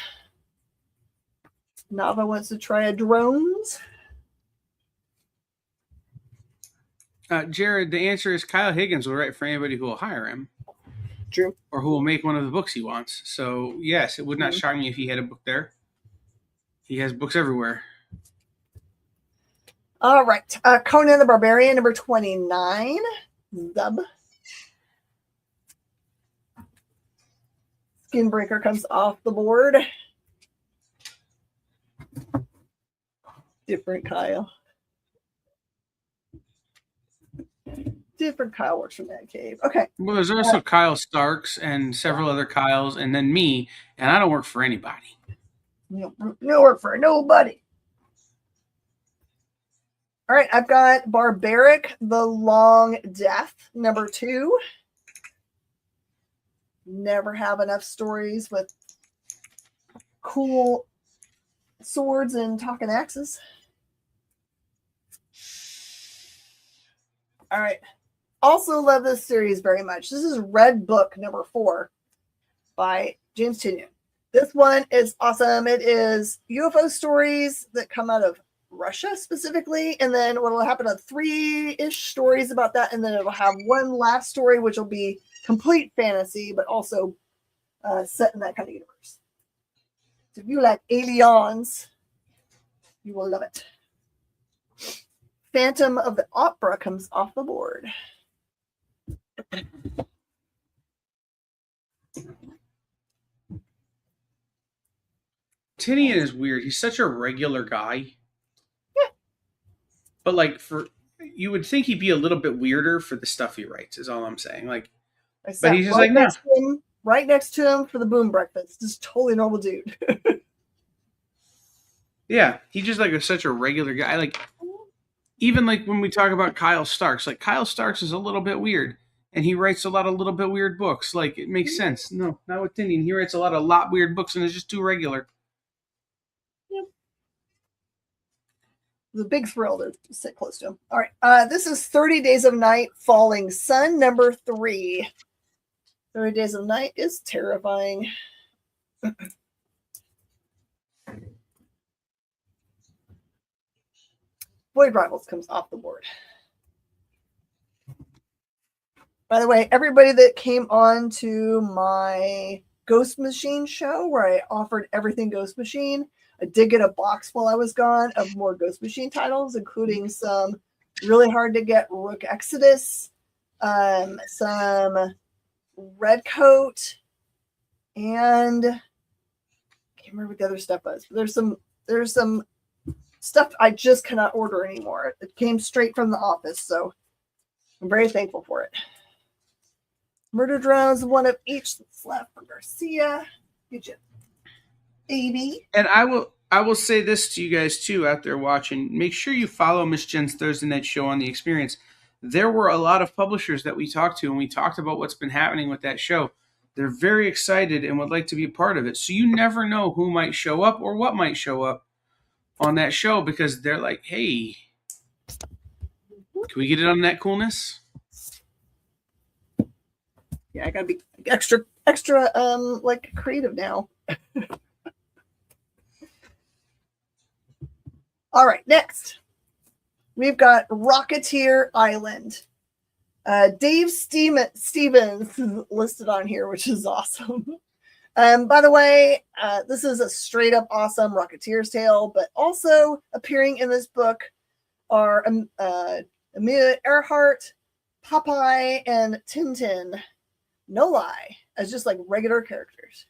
[SPEAKER 1] Nava wants to try a drones.
[SPEAKER 2] Jared, the answer is Kyle Higgins will write for anybody who will hire him.
[SPEAKER 1] True.
[SPEAKER 2] Or who will make one of the books he wants. So, yes, it would not shock me if he had a book there. He has books everywhere.
[SPEAKER 1] All right. Conan the Barbarian, number 29. Zub. Skinbreaker comes off the board. Different Kyle. Different Kyle works from that cave. Okay.
[SPEAKER 2] Well, there's also Kyle Starks and several other Kyles, and then me, and I don't work for anybody.
[SPEAKER 1] No work for nobody. All right, I've got Barbaric, The Long Death, number 2. Never have enough stories with cool swords and talking axes. All right. Also love this series very much. This is Red Book number 4 by James Tynion. This one is awesome. It is UFO stories that come out of Russia specifically, and then what will happen on 3-ish stories about that, and then it'll have one last story which will be complete fantasy but also set in that kind of universe. So if you like aliens, you will love it. Phantom of the Opera comes off the board.
[SPEAKER 2] Tinian is weird. He's such a regular guy.
[SPEAKER 1] Yeah.
[SPEAKER 2] But like you would think he'd be a little bit weirder for the stuff he writes, is all I'm saying. Like, but he's just
[SPEAKER 1] right
[SPEAKER 2] like, no.
[SPEAKER 1] Right next to him for the boom breakfast. Just totally normal dude.
[SPEAKER 2] Yeah, he's just like such a regular guy. Like, even like when we talk about Kyle Starks, like Kyle Starks is a little bit weird, and he writes a lot of little bit weird books. Like, it makes sense. No, not with Tinian. He writes a lot weird books, and it's just too regular.
[SPEAKER 1] Yep. It was a big thrill to sit close to him. All right, this is 30 Days of Night, Falling Sun, number 3. 30 Days of Night is terrifying. Void Rivals comes off the board. By the way, everybody that came on to my Ghost Machine show where I offered everything Ghost Machine, I did get a box while I was gone of more Ghost Machine titles, including some really hard to get Rook Exodus, some Red Coat, and I can't remember what the other stuff was. But there's some stuff I just cannot order anymore. It came straight from the office, so I'm very thankful for it. Murder Drones, one of each that's left for Garcia. Get you, baby.
[SPEAKER 2] And I will say this to you guys too out there watching. Make sure you follow Miss Jen's Thursday Night Show on The Experience. There were a lot of publishers that we talked to, and we talked about what's been happening with that show. They're very excited and would like to be a part of it. So you never know who might show up or what might show up on that show, because they're like, hey, can we get it on that coolness?
[SPEAKER 1] Yeah, I gotta be extra like creative now. All right, next we've got Rocketeer Island. Dave Stevens listed on here, which is awesome. By the way, this is a straight up awesome Rocketeer's tale, but also appearing in this book are Amelia Earhart, Popeye, and Tintin. No lie, as just like regular characters.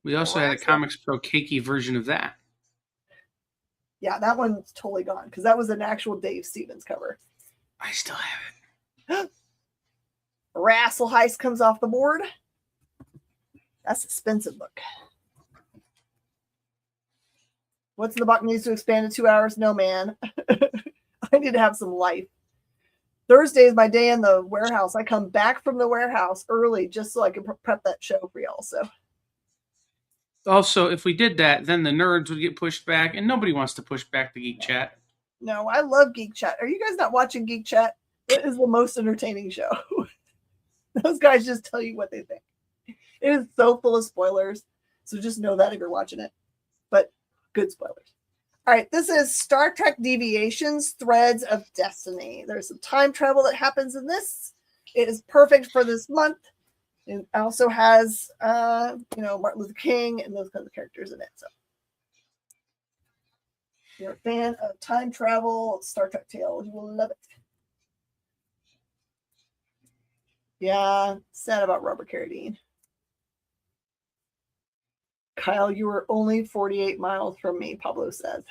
[SPEAKER 2] We also had a Comics Pro cakey version of that.
[SPEAKER 1] Yeah, that one's totally gone because that was an actual Dave Stevens cover.
[SPEAKER 2] I still have it.
[SPEAKER 1] Rassel Heist comes off the board. That's an expensive book. What's in the box needs to expand in 2 hours? No, man. I need to have some life. Thursday is my day in the warehouse. I come back from the warehouse early just so I can prep that show for y'all. So,
[SPEAKER 2] also, if we did that, then the nerds would get pushed back, and nobody wants to push back the Geek Chat.
[SPEAKER 1] No, I love Geek Chat. Are you guys not watching Geek Chat? It is the most entertaining show. Those guys just tell you what they think. It is so full of spoilers. So just know that if you're watching it. But good spoilers. All right, this is Star Trek Deviations, Threads of Destiny. There's some time travel that happens in this. It is perfect for this month. It also has, Martin Luther King and those kinds of characters in it. So, if you're a fan of time travel, Star Trek tales, you will love it. Yeah, sad about Robert Carradine. Kyle, you were only 48 miles from me, Pablo says.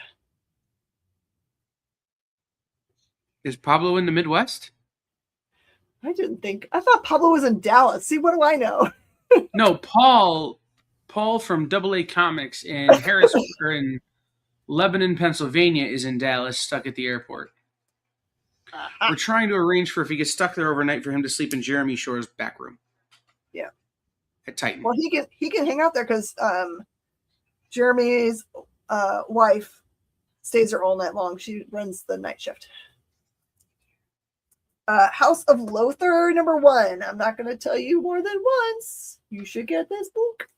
[SPEAKER 2] Is Pablo in the Midwest?
[SPEAKER 1] I thought Pablo was in Dallas. See, what do I know?
[SPEAKER 2] No, Paul from Double A Comics in Harris or in Lebanon, Pennsylvania, is in Dallas, stuck at the airport. We're trying to arrange for if he gets stuck there overnight for him to sleep in Jeremy Shore's back room.
[SPEAKER 1] Yeah.
[SPEAKER 2] At Titan.
[SPEAKER 1] Well, he can hang out there because Jeremy's wife stays there all night long. She runs the night shift. House of Lothar #1. I'm not going to tell you more than once. You should get this book.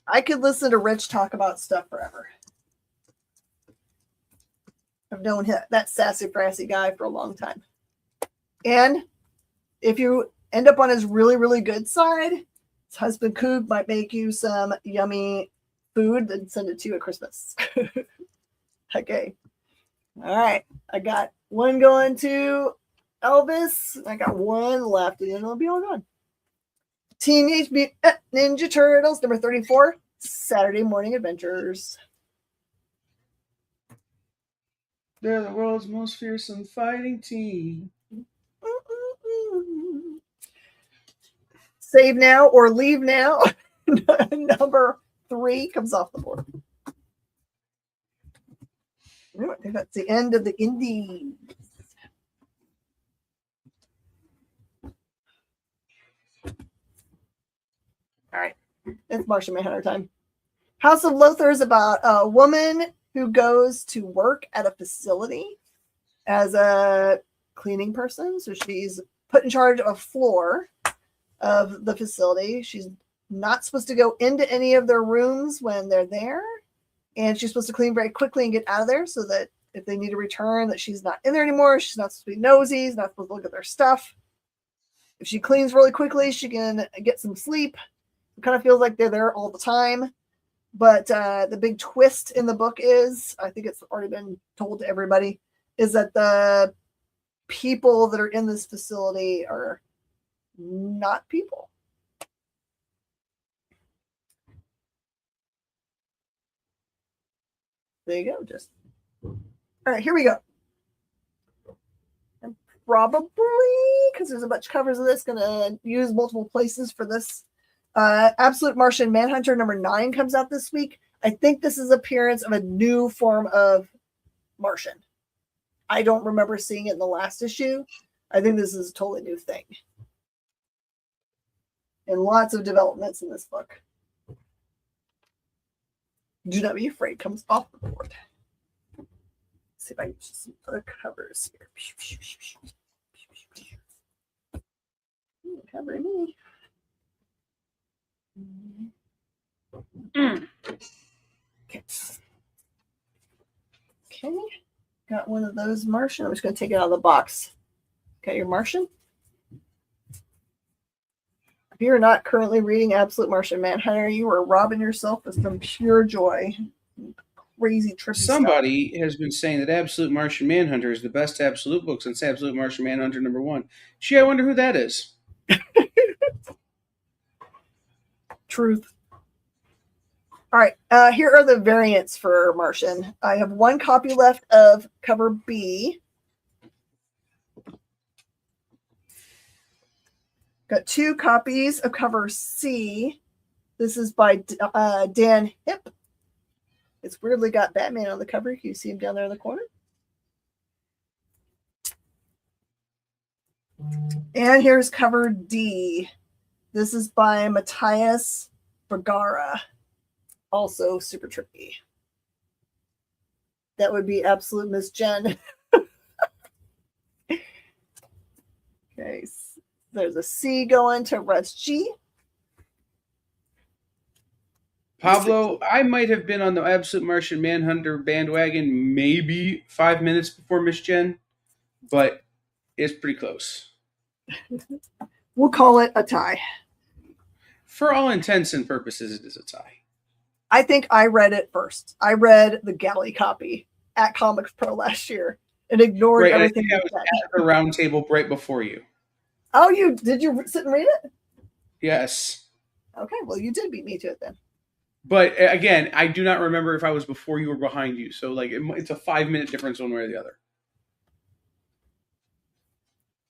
[SPEAKER 1] I could listen to Rich talk about stuff forever. I've known that sassy, brassy guy for a long time. And if you end up on his really, really good side, his husband Coog might make you some yummy food and send it to you at Christmas. Okay. All right. I got one going to Elvis. I got one left, and then it'll be all gone. Teenage Mutant Ninja Turtles #34. Saturday Morning Adventures.
[SPEAKER 2] They're the world's most fearsome fighting team.
[SPEAKER 1] Save now or leave now. #3 comes off the board. I think that's the end of the indies. All right. It's Martian Manhunter time. House of Lothar is about a woman who goes to work at a facility as a cleaning person. So she's put in charge of a floor of the facility. She's not supposed to go into any of their rooms when they're there. And she's supposed to clean very quickly and get out of there so that if they need to return, that she's not in there anymore. She's not supposed to be nosy. She's not supposed to look at their stuff. If she cleans really quickly, she can get some sleep. It kind of feels like they're there all the time. But the big twist in the book is, I think it's already been told to everybody, is that the people that are in this facility are not people. There you go. Just all right. Here we go. I'm probably, because there's a bunch of covers of this, going to use multiple places for this. Absolute Martian Manhunter #9 comes out this week. I think this is appearance of a new form of Martian. I don't remember seeing it in the last issue. I think this is a totally new thing. And lots of developments in this book. Do not be afraid comes off the board. Let's see if I can use some other covers here. Cover me. Okay. Okay. Got one of those Martian. I'm just going to take it out of the box. Got your Martian? If you're not currently reading Absolute Martian Manhunter, you are robbing yourself of some pure joy. Crazy trippy
[SPEAKER 2] Somebody
[SPEAKER 1] stuff.
[SPEAKER 2] has been saying that Absolute Martian Manhunter is the best Absolute book since Absolute Martian Manhunter #1. Gee, I wonder who that is.
[SPEAKER 1] Truth. All right, here are the variants for Martian. I have one copy left of cover B. Got 2 copies of cover C. This is by Dan Hip. It's weirdly got Batman on the cover. Can you see him down there in the corner? And here's cover D. This is by Matthias Vergara. Also super trippy. That would be Absolute Miss Jen. Okay, so there's a C going to Russ G.
[SPEAKER 2] Pablo, I might have been on the Absolute Martian Manhunter bandwagon maybe 5 minutes before Miss Jen, but it's pretty close.
[SPEAKER 1] We'll call it a tie.
[SPEAKER 2] For all intents and purposes, it is a tie.
[SPEAKER 1] I think I read it first. I read the galley copy at Comics Pro last year. and ignored
[SPEAKER 2] Right, and I
[SPEAKER 1] everything
[SPEAKER 2] think I
[SPEAKER 1] you
[SPEAKER 2] was
[SPEAKER 1] said.
[SPEAKER 2] at the round table right before you.
[SPEAKER 1] Oh, did you sit and read it?
[SPEAKER 2] Yes.
[SPEAKER 1] Okay, well, you did beat me to it then.
[SPEAKER 2] But again, I do not remember if I was before you or behind you. So like it's a 5-minute difference one way or the other.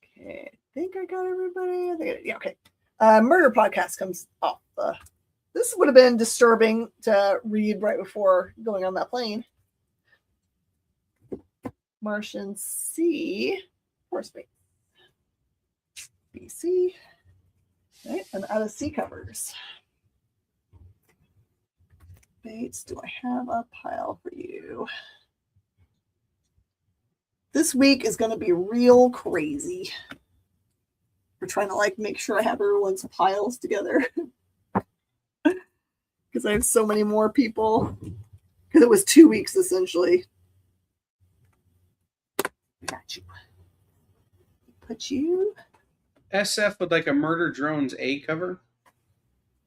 [SPEAKER 1] Okay, I think I got everybody. Yeah, okay. Murder podcast comes off. This would have been disturbing to read right before going on that plane. Martian Sea, force space. BC. Right, and out of sea covers. Bates, do I have a pile for you? This week is going to be real crazy. We're trying to like make sure I have everyone's piles together because I have so many more people. Because it was 2 weeks essentially. Got you. Put you.
[SPEAKER 2] SF with like a Murder Drones A cover.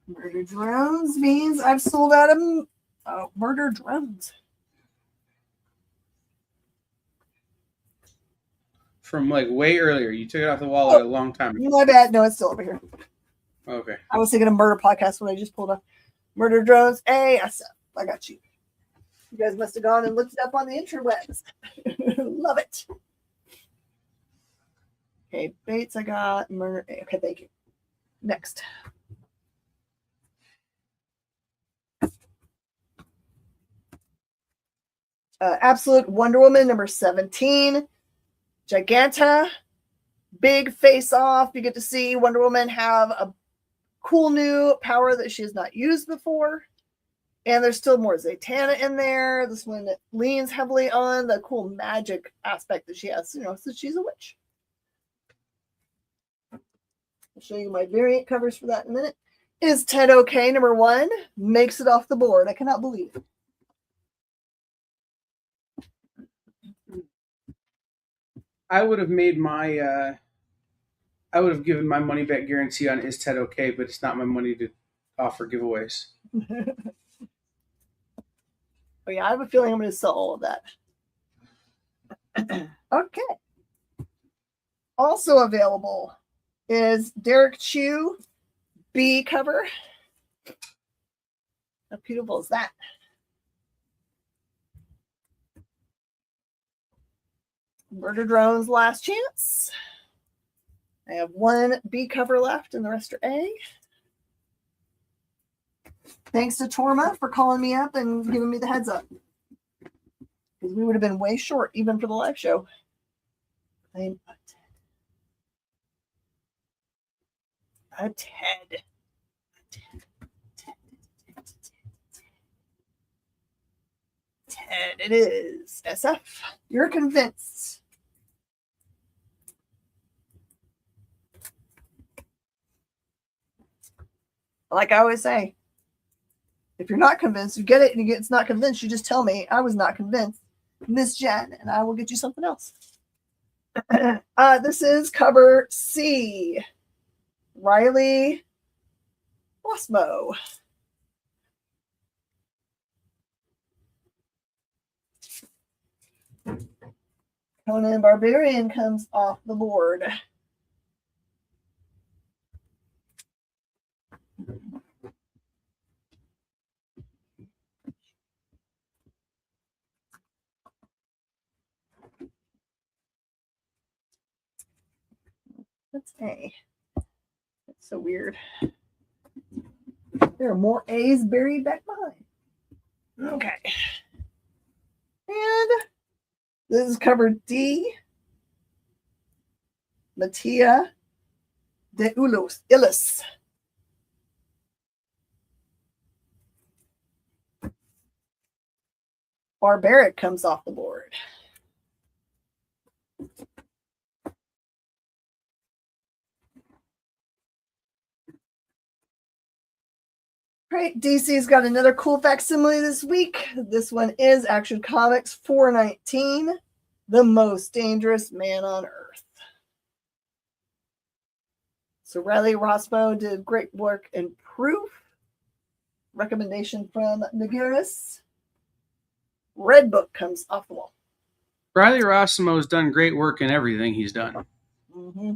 [SPEAKER 1] Murder drones means I've sold out of murder drones.
[SPEAKER 2] From like way earlier. You took it off the wall like a long time ago.
[SPEAKER 1] My bad. No, it's still over here.
[SPEAKER 2] Okay.
[SPEAKER 1] I was thinking of murder podcast when I just pulled up murder drones. Hey, I got you. You guys must have gone and looked it up on the interwebs. Love it. Okay, Bates, I got murder. Okay, thank you. Next. Absolute Wonder Woman number 17. Giganta. Big face off. You get to see Wonder Woman have a cool new power that she has not used before. And there's still more Zatanna in there. This one leans heavily on the cool magic aspect that she has, since she's a witch. I'll show you my variant covers for that in a minute. Is Ted okay? Number 1 makes it off the board. I cannot believe it.
[SPEAKER 2] I would have made my I would have given my money back guarantee on Is Ted Okay, but it's not my money to offer giveaways.
[SPEAKER 1] Oh yeah, I have a feeling I'm going to sell all of that. Okay. Also available is Derek Chew B cover. How beautiful is that? Murder Drones Last Chance. I have 1 B cover left and the rest are A. Thanks to Torma for calling me up and giving me the heads up. Because we would have been way short even for the live show. I'm a Ted. Ted it is. SF. You're convinced. Like I always say, if you're not convinced, you get it and it's not convinced, you just tell me I was not convinced, Miss Jen, and I will get you something else. This is cover C. Riley Wasmo. Conan Barbarian comes off the board. That's A. That's so weird. There are more A's buried back behind. Okay. And this is cover D. Mattia de Illis. Barbaric comes off the board. All right, DC's got another cool facsimile this week. This one is Action Comics 419, The Most Dangerous Man on Earth. So Riley Rospo did great work in proof. Recommendation from Nagiris. Red Book comes off the wall.
[SPEAKER 2] Riley Rossimo has done great work in everything he's done.
[SPEAKER 1] Mm-hmm.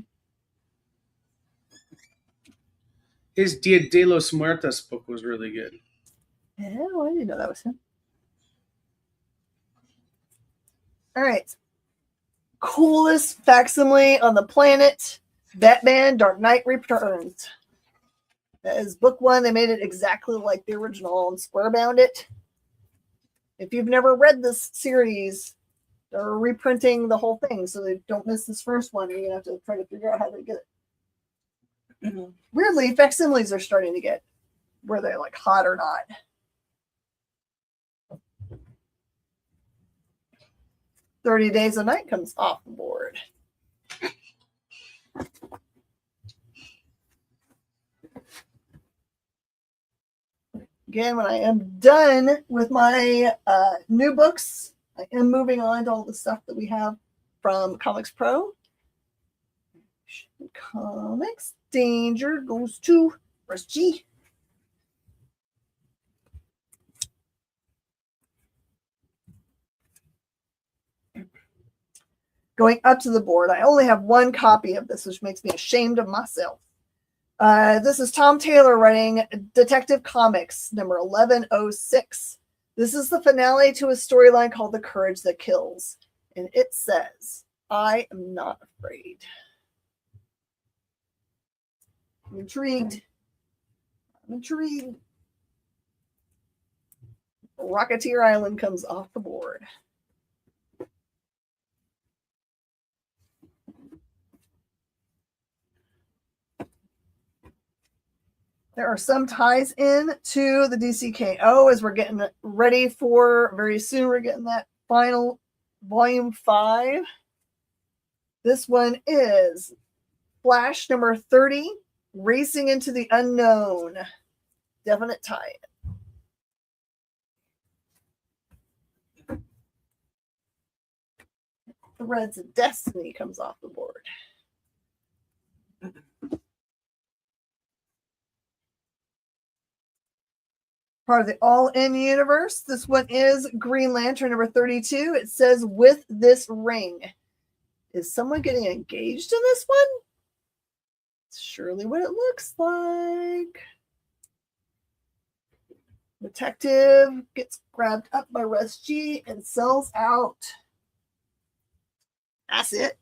[SPEAKER 2] His Dia de los Muertos book was really good.
[SPEAKER 1] Yeah, well, I didn't know that was him. All right. Coolest facsimile on the planet. Batman Dark Knight Returns. That is book one. They made it exactly like the original and square bound it. If you've never read this series, they're reprinting the whole thing so they don't miss this first one. You're going to have to try to figure out how to get it. Weirdly, facsimiles are starting to get where they're like hot or not. "30 Days a Night" comes off the board. Again, when I am done with my new books, I am moving on to all the stuff that we have from Comics Pro. Comics Danger goes to Russ G. Going up to the board, I only have one copy of this, which makes me ashamed of myself. This is Tom Taylor writing Detective Comics number 1106. This is the finale to a storyline called The Courage That Kills. And it says, "I am not afraid." I'm intrigued. Rocketeer Island comes off the board. There are some ties in to the DCKO as we're getting ready for very soon. We're getting that final volume 5. This one is Flash number 30, Racing into the Unknown. Definite tie. Threads of Destiny comes off the board. Part of the All-In universe. This one is Green Lantern number 32. It says, "With this ring." Is someone getting engaged in this one? It's surely what it looks like. Detective gets grabbed up by Russ G and sells out. That's it.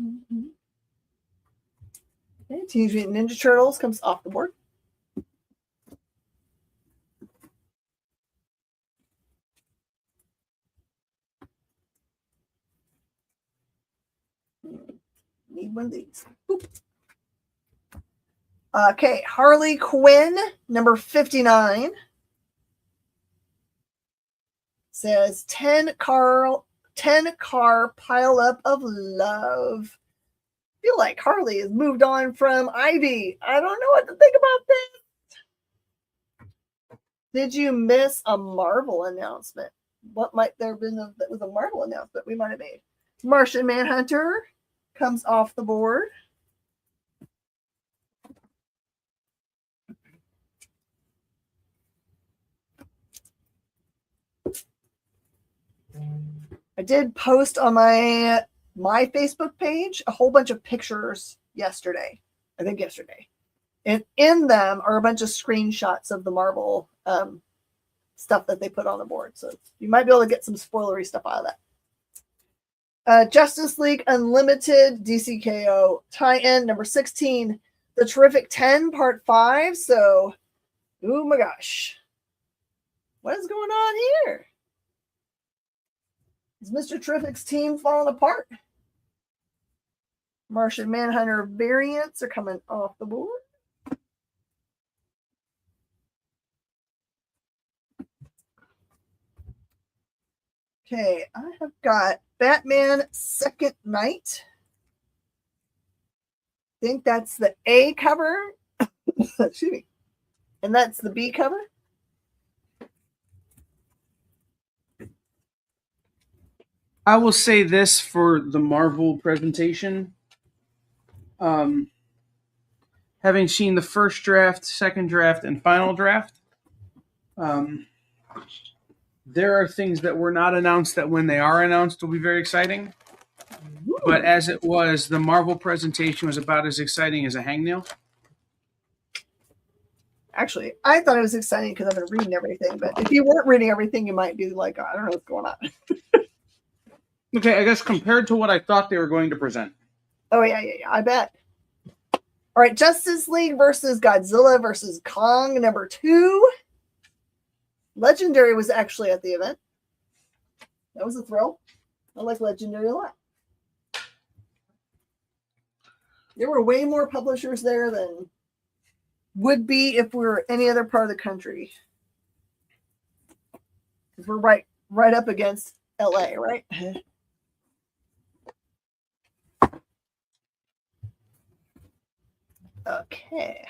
[SPEAKER 1] Mm-hmm. Okay, Teenage Mutant Ninja Turtles comes off the board. Need one of these. Boop. Okay, Harley Quinn, number 59. Says 10 car pile up of love. I feel like Harley has moved on from Ivy. I don't know what to think about this. Did you miss a Marvel announcement? What might there have been that was a Marvel announcement we might have made? Martian Manhunter comes off the board. I did post on my Facebook page a whole bunch of pictures yesterday. I think yesterday. And in them are a bunch of screenshots of the Marvel stuff that they put on the board. So you might be able to get some spoilery stuff out of that. Justice League Unlimited DCKO tie-in number 16. The Terrific 10 part 5. So, oh my gosh. What is going on here? Is Mr. Terrific's team falling apart? Martian Manhunter variants are coming off the board. Okay, I have got Batman Second Night. I think that's the A cover. Excuse me. And that's the B cover.
[SPEAKER 2] I will say this for the Marvel presentation. having seen the first draft, second draft, and final draft, there are things that were not announced that when they are announced will be very exciting.
[SPEAKER 1] Ooh.
[SPEAKER 2] But as it was, the Marvel presentation was about as exciting as a hangnail.
[SPEAKER 1] Actually, I thought it was exciting because I've been reading everything. But if you weren't reading everything, you might be like, I don't know what's going on.
[SPEAKER 2] Okay, I guess compared to what I thought they were going to present.
[SPEAKER 1] Oh, yeah, I bet. All right, Justice League versus Godzilla versus Kong, number 2. Legendary was actually at the event. That was a thrill. I like Legendary a lot. There were way more publishers there than would be if we were any other part of the country. Because we're right up against LA, right? Okay.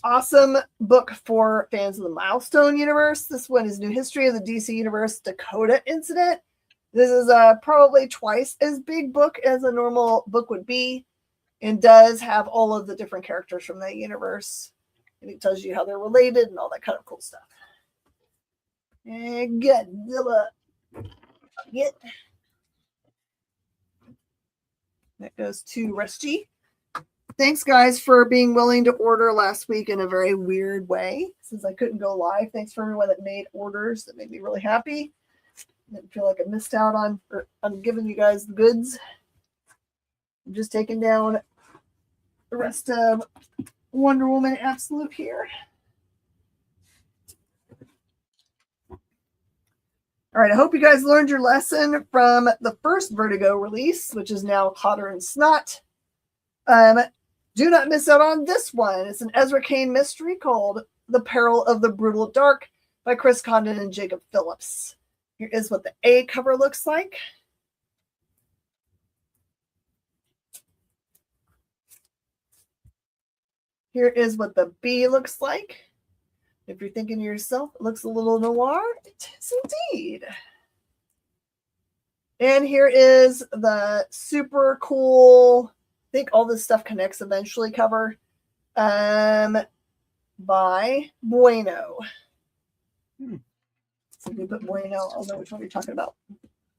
[SPEAKER 1] Awesome book for fans of the Milestone universe. This one is New History of the DC Universe Dakota Incident. This is probably twice as big book as a normal book would be, and does have all of the different characters from that universe. And it tells you how they're related and all that kind of cool stuff. And Godzilla. Get. That goes to Rusty. Thanks, guys, for being willing to order last week in a very weird way since I couldn't go live. Thanks for everyone that made orders. That made me really happy. I didn't feel like I missed out on giving you guys the goods. I'm just taking down the rest of Wonder Woman Absolute here. All right, I hope you guys learned your lesson from the first Vertigo release, which is now Hotter and Snot. Do not miss out on this one. It's an Ezra Kane mystery called The Peril of the Brutal Dark by Chris Condon and Jacob Phillips. Here is what the A cover looks like. Here is what the B looks like. If you're thinking to yourself, it looks a little noir, it is indeed. And here is the super cool, I think all this stuff connects eventually cover by Bueno. So if we put Bueno, I'll know which one you're talking about.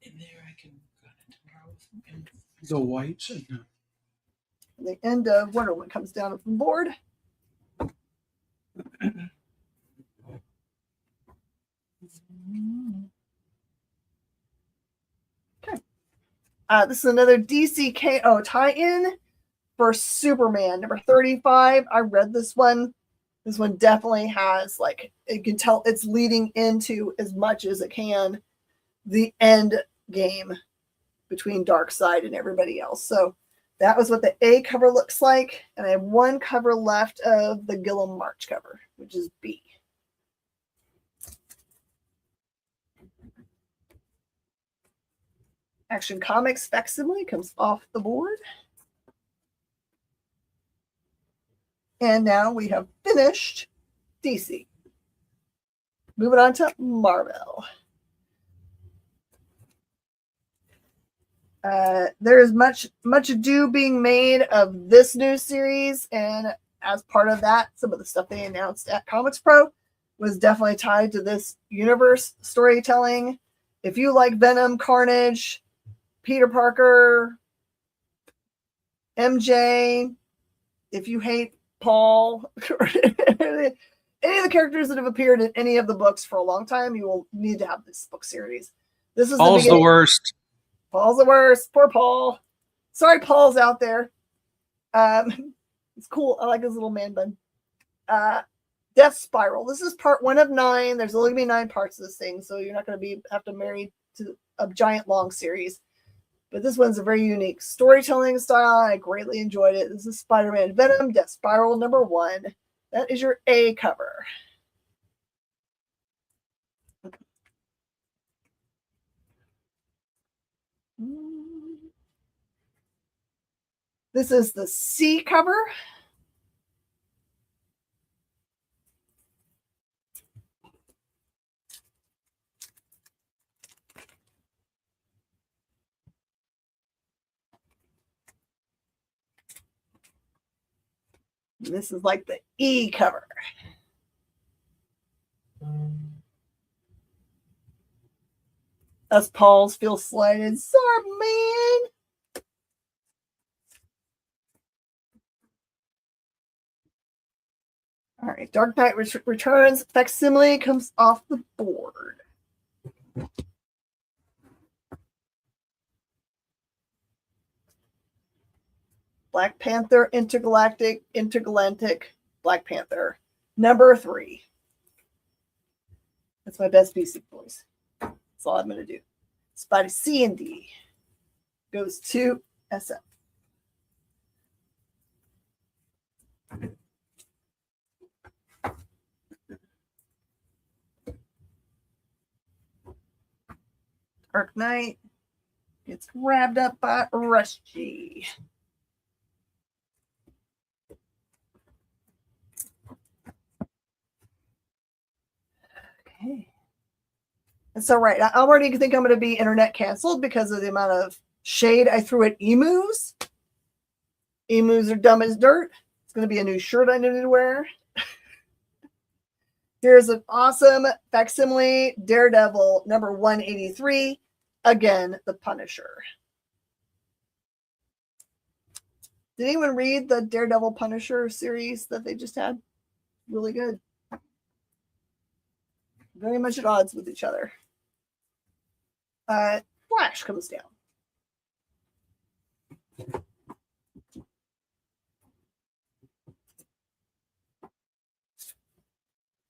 [SPEAKER 2] In there, I can cut it tomorrow. The whites.
[SPEAKER 1] The end of Wonder Woman comes down from board. Okay. This is another DCKO tie-in for Superman, number 35. I read this one. This one definitely has, like, you can tell it's leading into as much as it can the end game between Darkseid and everybody else. So that was what the A cover looks like. And I have one cover left of the Gillum March cover, which is B. Action Comics facsimile comes off the board. And now we have finished DC. Moving on to Marvel. There is much ado being made of this new series, and as part of that, some of the stuff they announced at Comics Pro was definitely tied to this universe storytelling. If you like Venom, Carnage, Peter Parker, MJ, if you hate Paul, any of the characters that have appeared in any of the books for a long time, you will need to have this book series. This is
[SPEAKER 2] Paul's the worst.
[SPEAKER 1] Paul's the worst. Poor Paul. Sorry, Paul's out there. It's cool. I like his little man bun. Death Spiral. This is part 1 of 9. There's only gonna be 9 parts of this thing, so you're not gonna have to marry to a giant long series. But this one's a very unique storytelling style. I greatly enjoyed it. This is Spider-Man Venom, Death Spiral number 1. That is your A cover. This is the C cover. And this is like the E cover. Us Pauls feel slighted. Sorry, man. All right, Dark Knight Returns facsimile comes off the board. Black Panther Intergalactic Black Panther number 3. That's my best PC voice. That's all I'm going to do. Spotty C and D goes to SF. Dark Knight gets grabbed up by Rusty. Okay. And so, right, I already think I'm going to be internet canceled because of the amount of shade I threw at emus. Emus are dumb as dirt. It's going to be a new shirt I need to wear. Here's an awesome facsimile Daredevil number 183. Again, the Punisher. Did anyone read the Daredevil Punisher series that they just had? Really good. Very much at odds with each other. Flash comes down.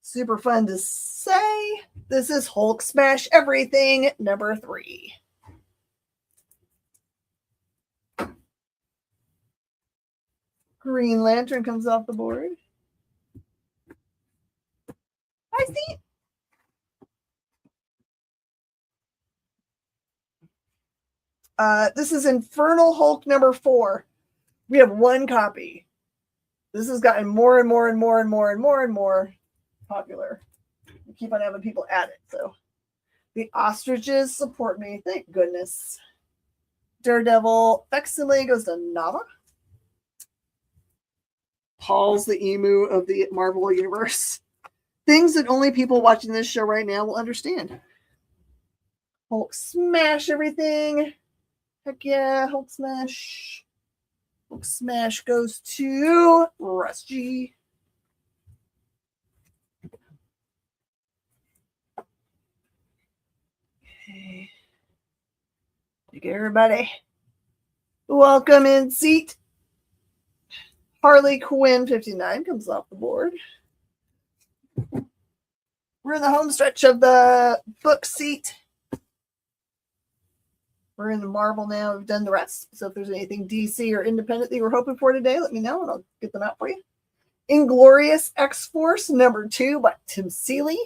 [SPEAKER 1] Super fun to say. This is Hulk Smash Everything number 3. Green Lantern comes off the board. I see. This is Infernal Hulk number 4. We have 1 copy. This has gotten more and more and more and more and more and more popular. We keep on having people add it. So the ostriches support me. Thank goodness. Daredevil facsimile goes to Nava. Paul's the emu of the Marvel universe. Things that only people watching this show right now will understand. Hulk Smash Everything. Heck yeah, Hulk Smash. Hulk Smash goes to Rusty. Okay. Thank you, everybody. Welcome in seat. Harley Quinn 59 comes off the board. We're in the home stretch of the book seat. We're in the Marvel now. We've done the rest. So if there's anything DC or independent that you were hoping for today, let me know and I'll get them out for you. Inglorious X-Force number 2 by Tim Seeley.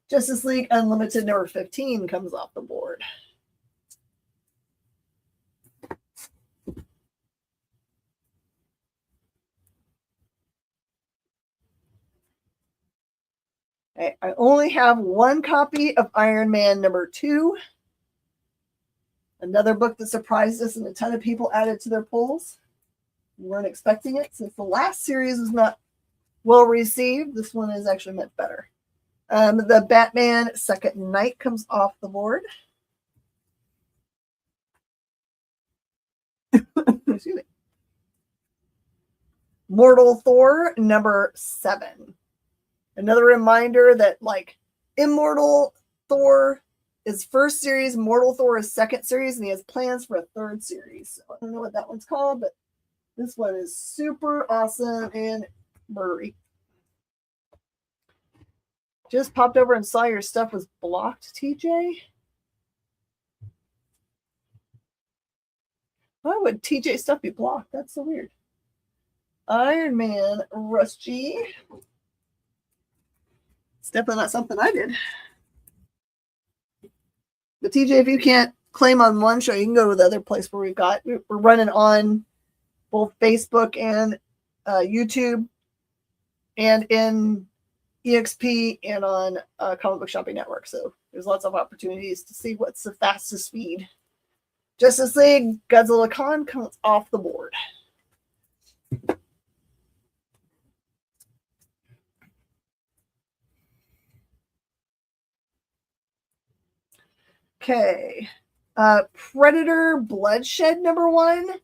[SPEAKER 1] Justice League Unlimited number 15 comes off the board. I only have 1 copy of Iron Man number 2. Another book that surprised us and a ton of people added to their polls. We weren't expecting it since the last series was not well received. This one is actually much better. The Batman Second Night comes off the board. Excuse me. Mortal Thor number 7. Another reminder that, like, Immortal Thor is first series, Mortal Thor is second series, and he has plans for a third series. So I don't know what that one's called, but this one is super awesome and murray. Just popped over and saw your stuff was blocked, TJ. Why would TJ stuff be blocked? That's so weird. Iron Man Rusty. It's definitely not something I did. But TJ, if you can't claim on one show, you can go to the other place where we're running on both Facebook and YouTube and in EXP and on Comic Book Shopping Network. So there's lots of opportunities to see what's the fastest speed. Justice League, Godzilla Con comes off the board. Okay. Predator Bloodshed #1.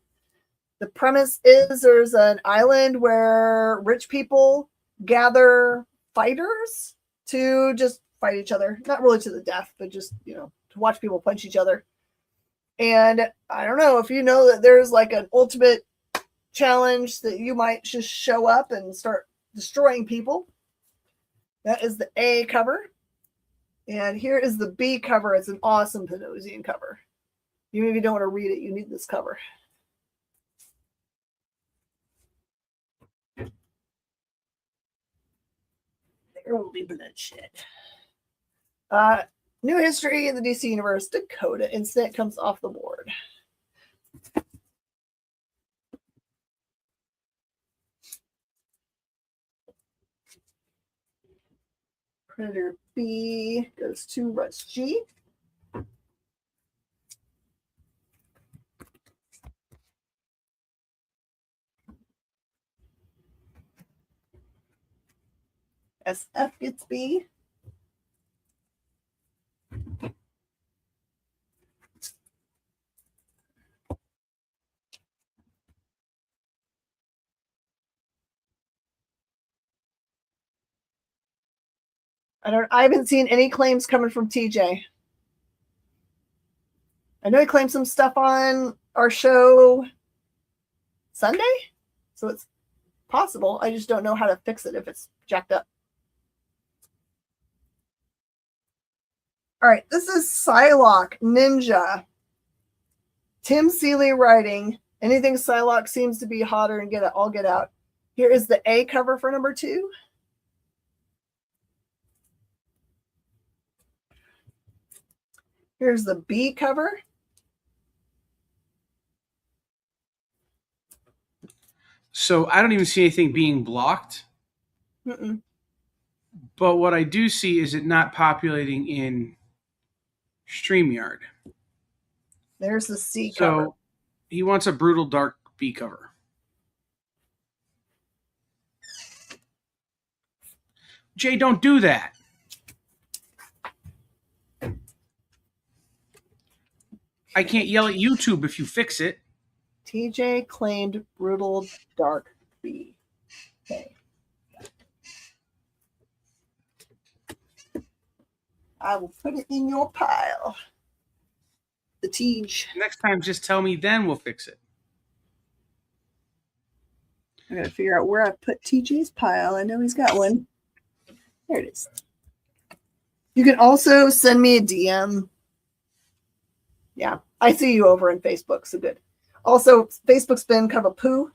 [SPEAKER 1] The premise is there's an island where rich people gather fighters to just fight each other. Not really to the death, but just, to watch people punch each other. And I don't know if you know that there's like an ultimate challenge that you might just show up and start destroying people. That is the A cover. And here is the B cover. It's an awesome Panosian cover. Even if you don't want to read it, you need this cover. There will be bloodshed. New history in the DC Universe, Dakota Incident comes off the board. Predator B goes to Russ G. SF gets B. I haven't seen any claims coming from TJ. I know he claimed some stuff on our show Sunday, so it's possible. I just don't know how to fix it if it's jacked up. All right, this is Psylocke Ninja. Tim Seeley writing. Anything Psylocke seems to be hotter and I'll get out. Here is the A cover for #2. Here's the B cover.
[SPEAKER 2] So I don't even see anything being blocked.
[SPEAKER 1] Mm-mm.
[SPEAKER 2] But what I do see is it not populating in StreamYard.
[SPEAKER 1] There's the C cover.
[SPEAKER 2] So he wants a brutal dark B cover. Jay, don't do that. I can't yell at YouTube if you fix it.
[SPEAKER 1] TJ claimed brutal dark B. Okay. I will put it in your pile. The TJ.
[SPEAKER 2] Next time, just tell me, then we'll fix it.
[SPEAKER 1] I gotta figure out where I put TJ's pile. I know he's got one. There it is. You can also send me a DM. Yeah, I see you over in Facebook, so good. Also, Facebook's been kind of a poo.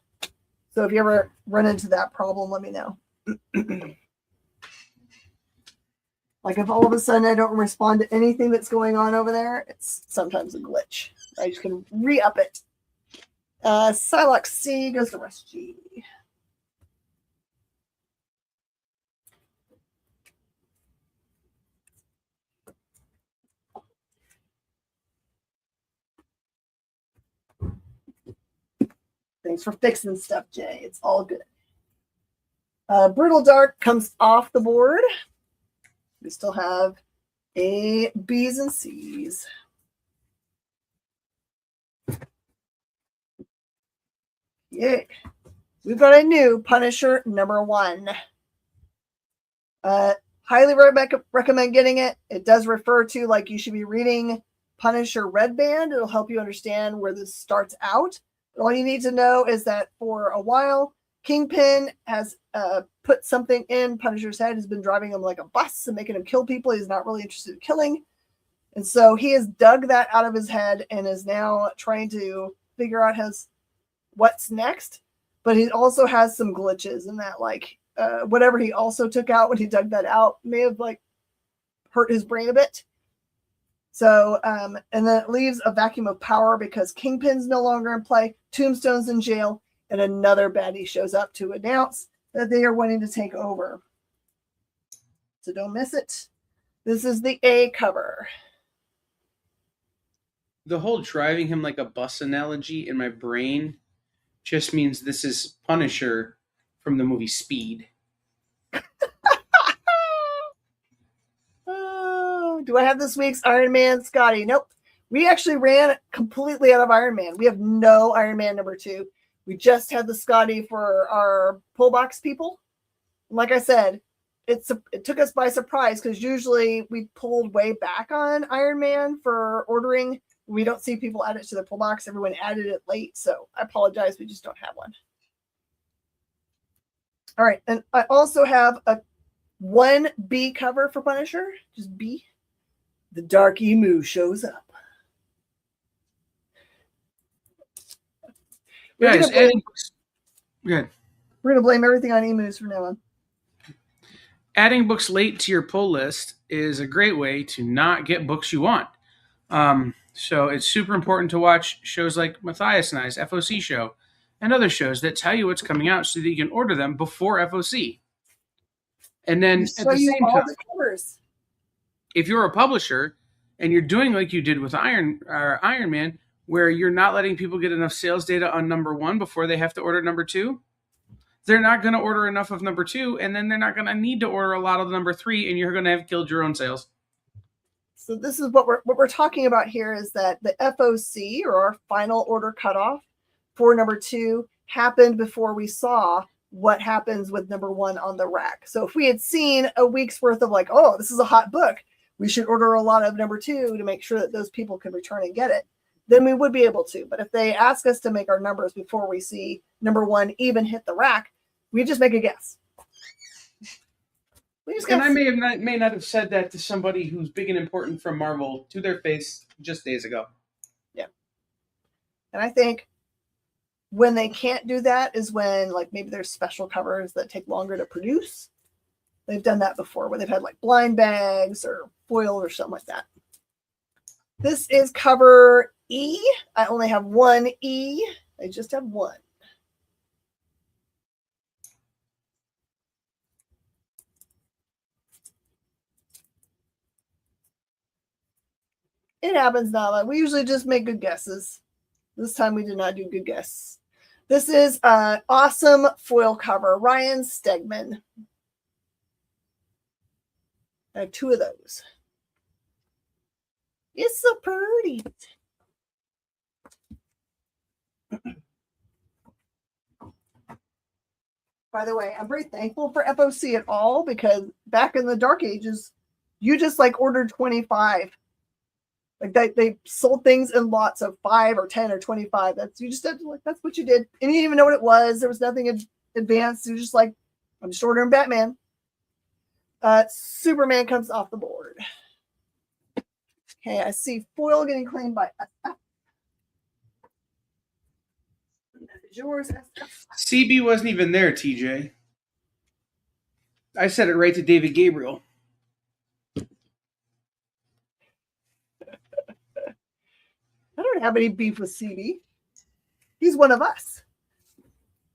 [SPEAKER 1] So if you ever run into that problem, let me know. Like if all of a sudden I don't respond to anything that's going on over there, it's sometimes a glitch. I just can re-up it. Psylocke C goes to Russ G. Thanks for fixing stuff, Jay. It's all good. Brutal Dark comes off the board. We still have A, B's, and C's. Yay. We've got a new Punisher #1. Highly recommend getting it. It does refer to like you should be reading Punisher Red Band. It'll help you understand where this starts out. But all you need to know is that for a while, Kingpin has put something in Punisher's head, has been driving him like a bus and making him kill people he's not really interested in killing. And so he has dug that out of his head and is now trying to figure out what's next. But he also has some glitches in that, like, whatever he also took out when he dug that out may have like hurt his brain a bit. So, and then it leaves a vacuum of power because Kingpin's no longer in play, Tombstone's in jail, and another baddie shows up to announce that they are wanting to take over. So don't miss it. This is the A cover.
[SPEAKER 2] the whole driving him like a bus analogy in my brain just means this is Punisher from the movie Speed.
[SPEAKER 1] Oh, do I have this week's Iron Man, Scotty? Nope. We actually ran completely out of Iron Man. We have no Iron Man number 2. We just had the Scotty for our pull box people. Like I said, it took us by surprise because usually we pulled way back on Iron Man for ordering. We don't see people add it to the pull box. Everyone added it late, so I apologize. We just don't have one. All right, and I also have a 1B cover for Punisher, just B. The Dark Emu shows up.
[SPEAKER 2] Guys, adding books. Good.
[SPEAKER 1] We're going to blame everything on emus from now on.
[SPEAKER 2] Adding books late to your pull list is a great way to not get books you want. So it's super important to watch shows like Matthias and I's FOC show and other shows that tell you what's coming out so that you can order them before FOC. And then at the same time,
[SPEAKER 1] the covers.
[SPEAKER 2] If you're a publisher and you're doing like you did with Iron Man, where you're not letting people get enough sales data on number 1 before they have to order number 2, they're not going to order enough of number 2, and then they're not going to need to order a lot of number 3, and you're going to have killed your own sales.
[SPEAKER 1] So this is what we're talking about here is that the FOC, or our final order cutoff for number 2, happened before we saw what happens with number 1 on the rack. So if we had seen a week's worth of like, oh, this is a hot book, we should order a lot of number 2 to make sure that those people can return and get it, then we would be able to. But if they ask us to make our numbers before we see number 1 even hit the rack, we just make a guess.
[SPEAKER 2] And I may not have said that to somebody who's big and important from Marvel to their face just days ago.
[SPEAKER 1] Yeah. And I think when they can't do that is when, like, maybe there's special covers that take longer to produce. They've done that before, where they've had like blind bags or foil or something like that. This is cover E. I only have 1 E. I just have 1. It happens, Nala. We usually just make good guesses. This time we did not do good guesses. This is an awesome foil cover. Ryan Stegman. I have 2 of those. It's so pretty. By the way, I'm very thankful for FOC at all, because back in the dark ages, you just like ordered 25. Like they sold things in lots of 5 or 10 or 25. That's what you did. And you didn't even know what it was. There was nothing advanced. You're just like, I'm just ordering Batman. Superman comes off the board. Okay, I see foil getting claimed by SF. Yours, SF.
[SPEAKER 2] CB wasn't even there, TJ. I said it right to David Gabriel.
[SPEAKER 1] I don't have any beef with CB. He's one of us.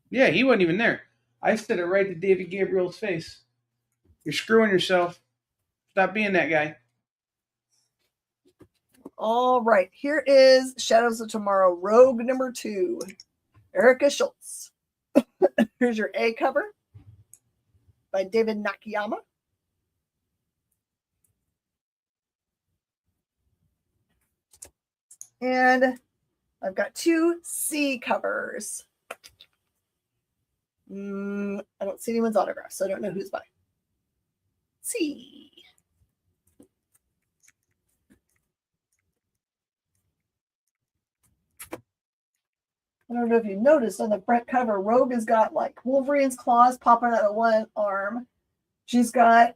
[SPEAKER 2] Yeah, he wasn't even there. I said it right to David Gabriel's face. You're screwing yourself. Stop being that guy.
[SPEAKER 1] All right. Here is Shadows of Tomorrow, Rogue number 2. Erica Schultz. Here's your A cover by David Nakayama. And I've got 2 C covers. I don't see anyone's autograph, so I don't know who's by. C. I don't know if you noticed on the front cover, Rogue has got like Wolverine's claws popping out of one arm. She's got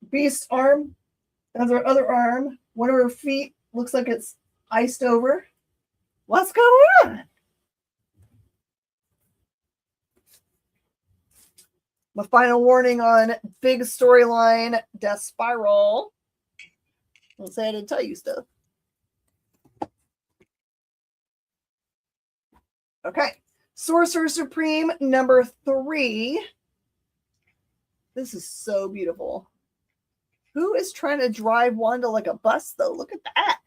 [SPEAKER 1] Beast's arm as her other arm. One of her feet looks like it's iced over. What's going on? My final warning on big storyline, Death Spiral. I'll say I didn't tell you stuff. Okay. Sorcerer Supreme number 3. This is so beautiful. Who is trying to drive Wanda like a bus, though? Look at that.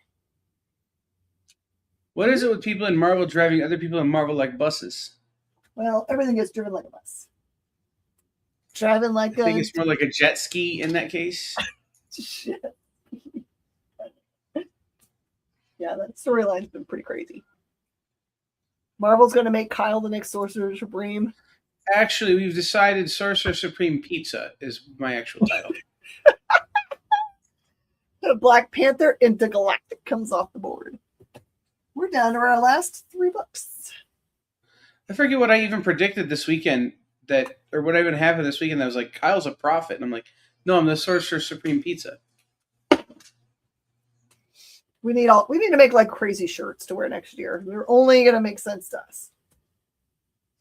[SPEAKER 2] What is it with people in Marvel driving other people in Marvel like buses?
[SPEAKER 1] Well, everything gets driven like a bus. Driving like
[SPEAKER 2] I think it's more like a jet ski in that case.
[SPEAKER 1] Shit. Yeah, that storyline's been pretty crazy. Marvel's going to make Kyle the next Sorcerer Supreme.
[SPEAKER 2] Actually, we've decided Sorcerer Supreme Pizza is my actual title.
[SPEAKER 1] Black Panther Intergalactic comes off the board. We're down to our last 3 books.
[SPEAKER 2] I forget what I even predicted this weekend or what I even happened this weekend. I was like, Kyle's a prophet. And I'm like, no, I'm the Sorcerer Supreme Pizza.
[SPEAKER 1] We need to make like crazy shirts to wear next year. They're only going to make sense to us.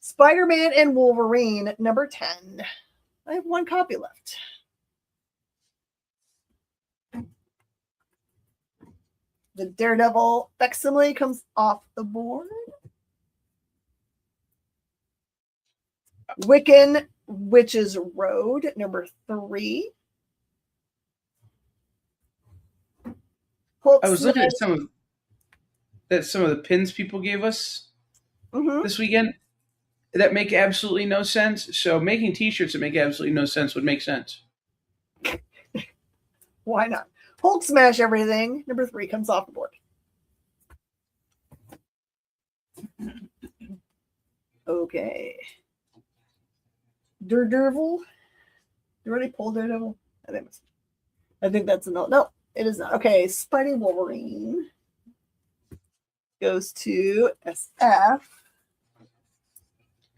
[SPEAKER 1] Spider-Man and Wolverine, number 10. I have 1 copy left. The Daredevil facsimile comes off the board. Wiccan Witch's Road, number 3.
[SPEAKER 2] I was looking at some of the pins people gave us this weekend that make absolutely no sense. So making T-shirts that make absolutely no sense would make sense.
[SPEAKER 1] Why not? Hulk Smash Everything, number 3 comes off the board. Okay. Daredevil. You already pulled Daredevil? I think that's a no. No, it is not. Okay, Spidey Wolverine goes to SF.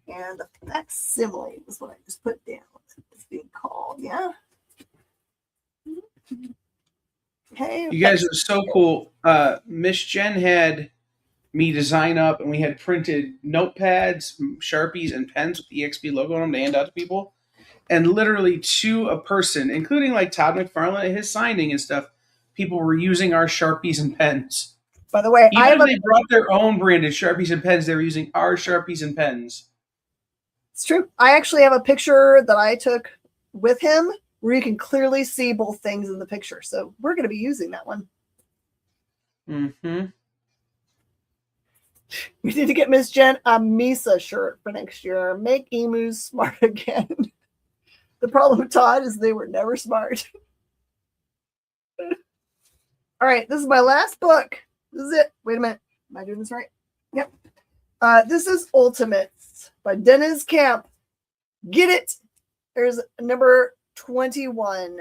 [SPEAKER 1] And the facsimile is what I just put down. It's being called, yeah? Okay.
[SPEAKER 2] You guys are so cool. Miss Jen had me design up, and we had printed notepads, Sharpies, and pens with the EXP logo on them to hand out to people. And literally to a person, including like Todd McFarlane at his signing and stuff, people were using our Sharpies and pens.
[SPEAKER 1] By the way,
[SPEAKER 2] even if they brought their own branded Sharpies and pens, they were using our Sharpies and pens.
[SPEAKER 1] It's true. I actually have a picture that I took with him where you can clearly see both things in the picture. So we're going to be using that one.
[SPEAKER 2] Mm-hmm.
[SPEAKER 1] We need to get Miss Jen a Misa shirt for next year. Make emus smart again. The problem with Todd is they were never smart. All right, this is my last book. This is it. Wait a minute. Am I doing this right? Yep. This is Ultimates by Dennis Camp. Get it. There's number 21.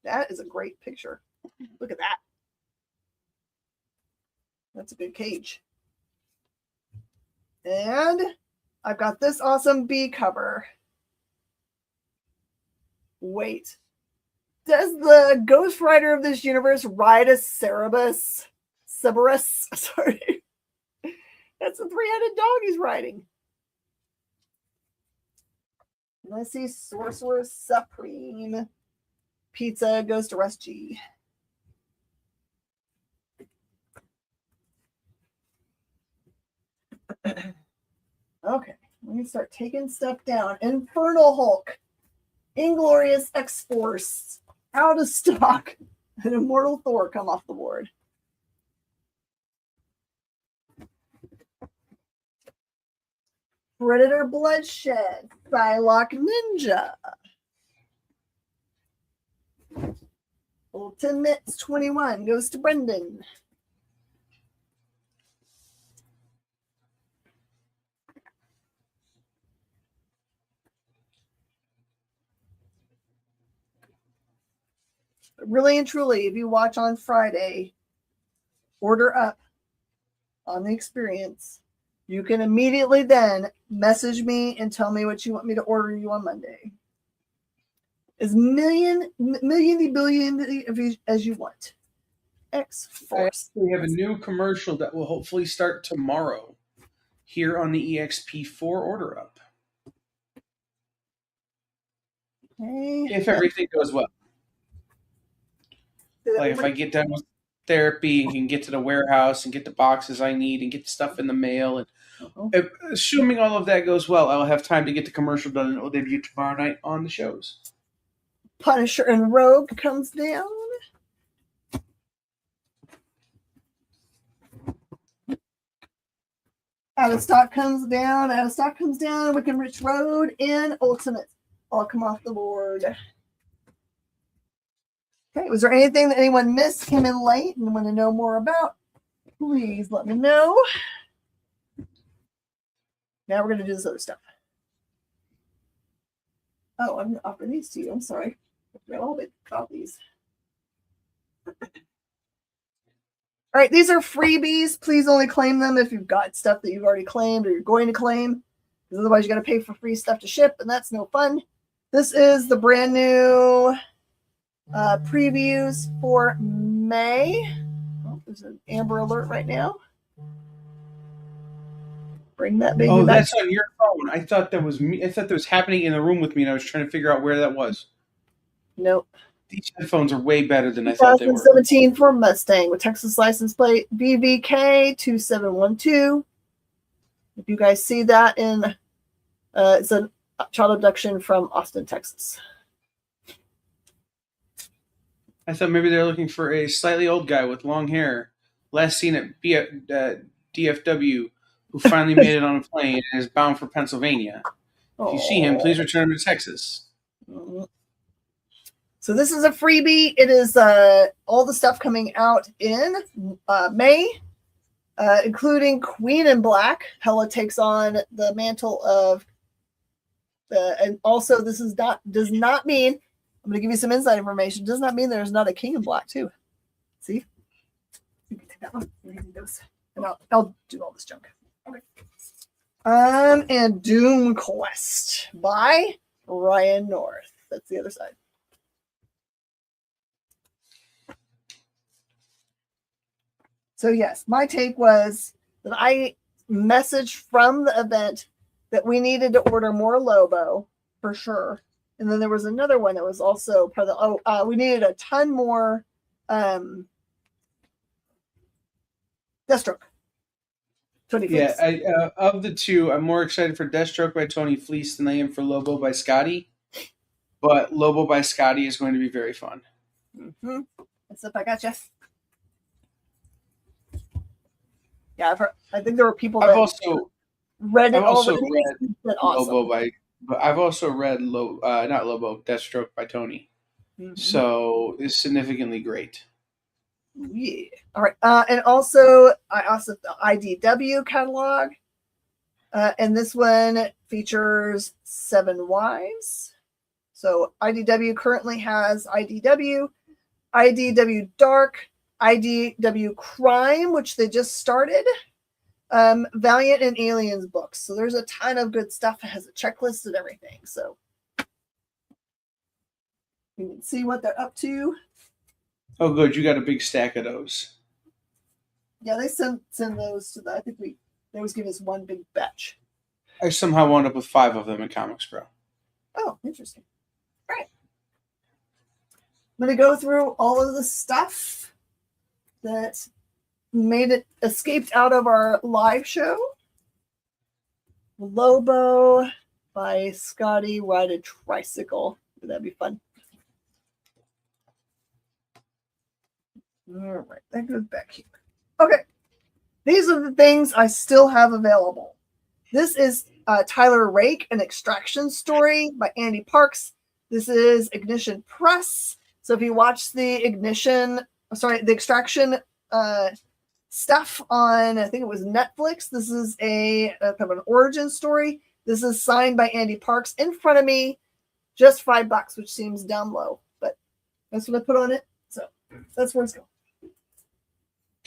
[SPEAKER 1] That is a great picture. Look at that. That's a good cage. And I've got this awesome B cover. Wait. Does the Ghost Rider of this universe ride a Cerberus? Sorry. That's a 3-headed dog he's riding. And I see Sorcerer Supreme. Pizza goes to Russ G. Okay, let me start taking stuff down. Infernal Hulk. Inglorious X-Force. Out of stock. And Immortal Thor come off the board. Predator Bloodshed. Psylocke Ninja. Ultimates 21 goes to Brendan. Really and truly, if you watch on Friday, order up on the experience. You can immediately then message me and tell me what you want me to order you on Monday. As million billion as you want. X-Force.
[SPEAKER 2] We have a new commercial that will hopefully start tomorrow here on the EXP4 order up.
[SPEAKER 1] Okay.
[SPEAKER 2] If everything goes well. Like if I get done with therapy and can get to the warehouse and get the boxes I need and get the stuff in the mail, and assuming all of that goes well, I'll have time to get the commercial done and it will debut tomorrow night on the shows.
[SPEAKER 1] Punisher and Rogue comes down. Out of stock comes down. Out of stock comes down. Wicked Rich Road and Ultimate all come off the board. Okay, was there anything that anyone missed, came in late, and want to know more about? Please let me know. Now we're going to do this other stuff. Oh, I'm going to offer these to you. I'm sorry. I forgot all about these. All right, these are freebies. Please only claim them if you've got stuff that you've already claimed or you're going to claim. Because otherwise you got to pay for free stuff to ship, and that's no fun. This is the brand new previews for May. Oh, there's an Amber Alert right now. Bring that baby back.
[SPEAKER 2] That's on your phone. I thought that was me. I thought that was happening in the room with me, and I was trying to figure out where that was.
[SPEAKER 1] Nope.
[SPEAKER 2] These headphones are way better than I thought they were.
[SPEAKER 1] 2017 for Mustang with Texas license plate BVK 2712. If you guys see that in, it's a child abduction from Austin, Texas.
[SPEAKER 2] I thought maybe they're looking for a slightly old guy with long hair, last seen at DFW, who finally made it on a plane and is bound for Pennsylvania. If you see him, please return him to Texas.
[SPEAKER 1] So this is a freebie. It is all the stuff coming out in May, including Queen in Black. Hela takes on the mantle of, and also this does not mean, I'm going to give you some inside information, does not mean there's not a King in Black too. See? You can take that one. And I'll do all this junk. Okay. And Doom Quest by Ryan North. That's the other side. So yes, my take was that I messaged from the event that we needed to order more Lobo for sure. And then there was another one that was also part of the, we needed a ton more Deathstroke. Tony Fleece.
[SPEAKER 2] Yeah, of the two, I'm more excited for Deathstroke by Tony Fleece than I am for Lobo by Scotty. But Lobo by Scotty is going to be very fun.
[SPEAKER 1] Mm-hmm. What's up? I got you. Yeah, I think there were people that read it
[SPEAKER 2] Lobo by, but I've also read not Lobo, Deathstroke by Tony. Mm-hmm. So it's significantly great.
[SPEAKER 1] Yeah. All right. And also, I also the IDW catalog, and this one features 7 wives. So IDW currently has IDW Dark, IDW Crime, which they just started, Valiant and Aliens books. So there's a ton of good stuff. It has a checklist and everything. So you can see what they're up to.
[SPEAKER 2] Oh, good. You got a big stack of those.
[SPEAKER 1] Yeah, they send those to I think they always give us one big batch.
[SPEAKER 2] I somehow wound up with 5 of them in Comics Pro.
[SPEAKER 1] Oh, interesting. All right. I'm going to go through all of the stuff that escaped out of our live show. Lobo by Scotty Ride a Tricycle. That'd be fun. All right, that goes back here. Okay, these are the things I still have available. This is Tyler Rake, an Extraction story by Andy Parks. This is Ignition Press. So if you watch the Extraction stuff on, I think it was Netflix, this is a kind of an origin story. This is signed by Andy Parks in front of me, just $5, which seems down low, but that's what I put on it. So that's where it's going.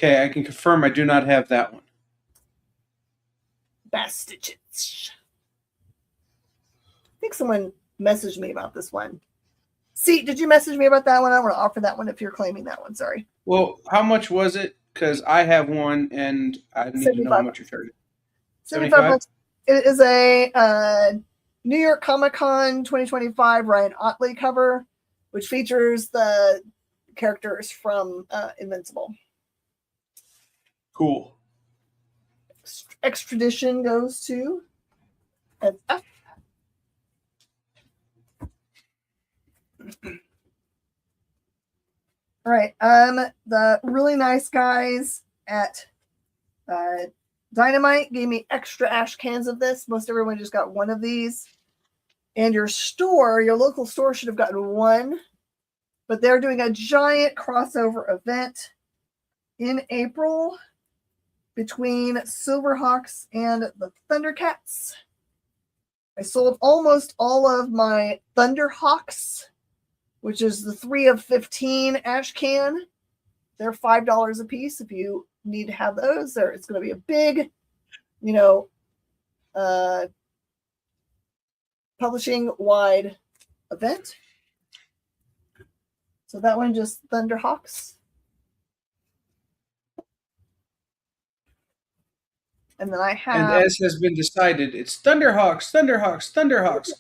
[SPEAKER 2] Okay, I can confirm I do not have that one.
[SPEAKER 1] Bastages. I think someone messaged me about this one. See, did you message me about that one? I want to offer that one if you're claiming that one. Sorry.
[SPEAKER 2] Well, how much was it? Because I have one and I need to know how much you're charging. $75?
[SPEAKER 1] It is a New York Comic Con 2025 Ryan Otley cover, which features the characters from Invincible.
[SPEAKER 2] Cool.
[SPEAKER 1] Extradition goes to SF. All right. The really nice guys at Dynamite gave me extra ash cans of this. Most everyone just got one of these. And your store, your local store should have gotten one. But they're doing a giant crossover event in April between Silverhawks and the Thundercats. I sold almost all of my Thunderhawks, which is the 3 of 15 ash can. They're $5 a piece if you need to have those. It's going to be a big, publishing wide event. So that one just Thunderhawks. And then I have.
[SPEAKER 2] And as has been decided, it's Thunderhawks, Thunderhawks, Thunderhawks.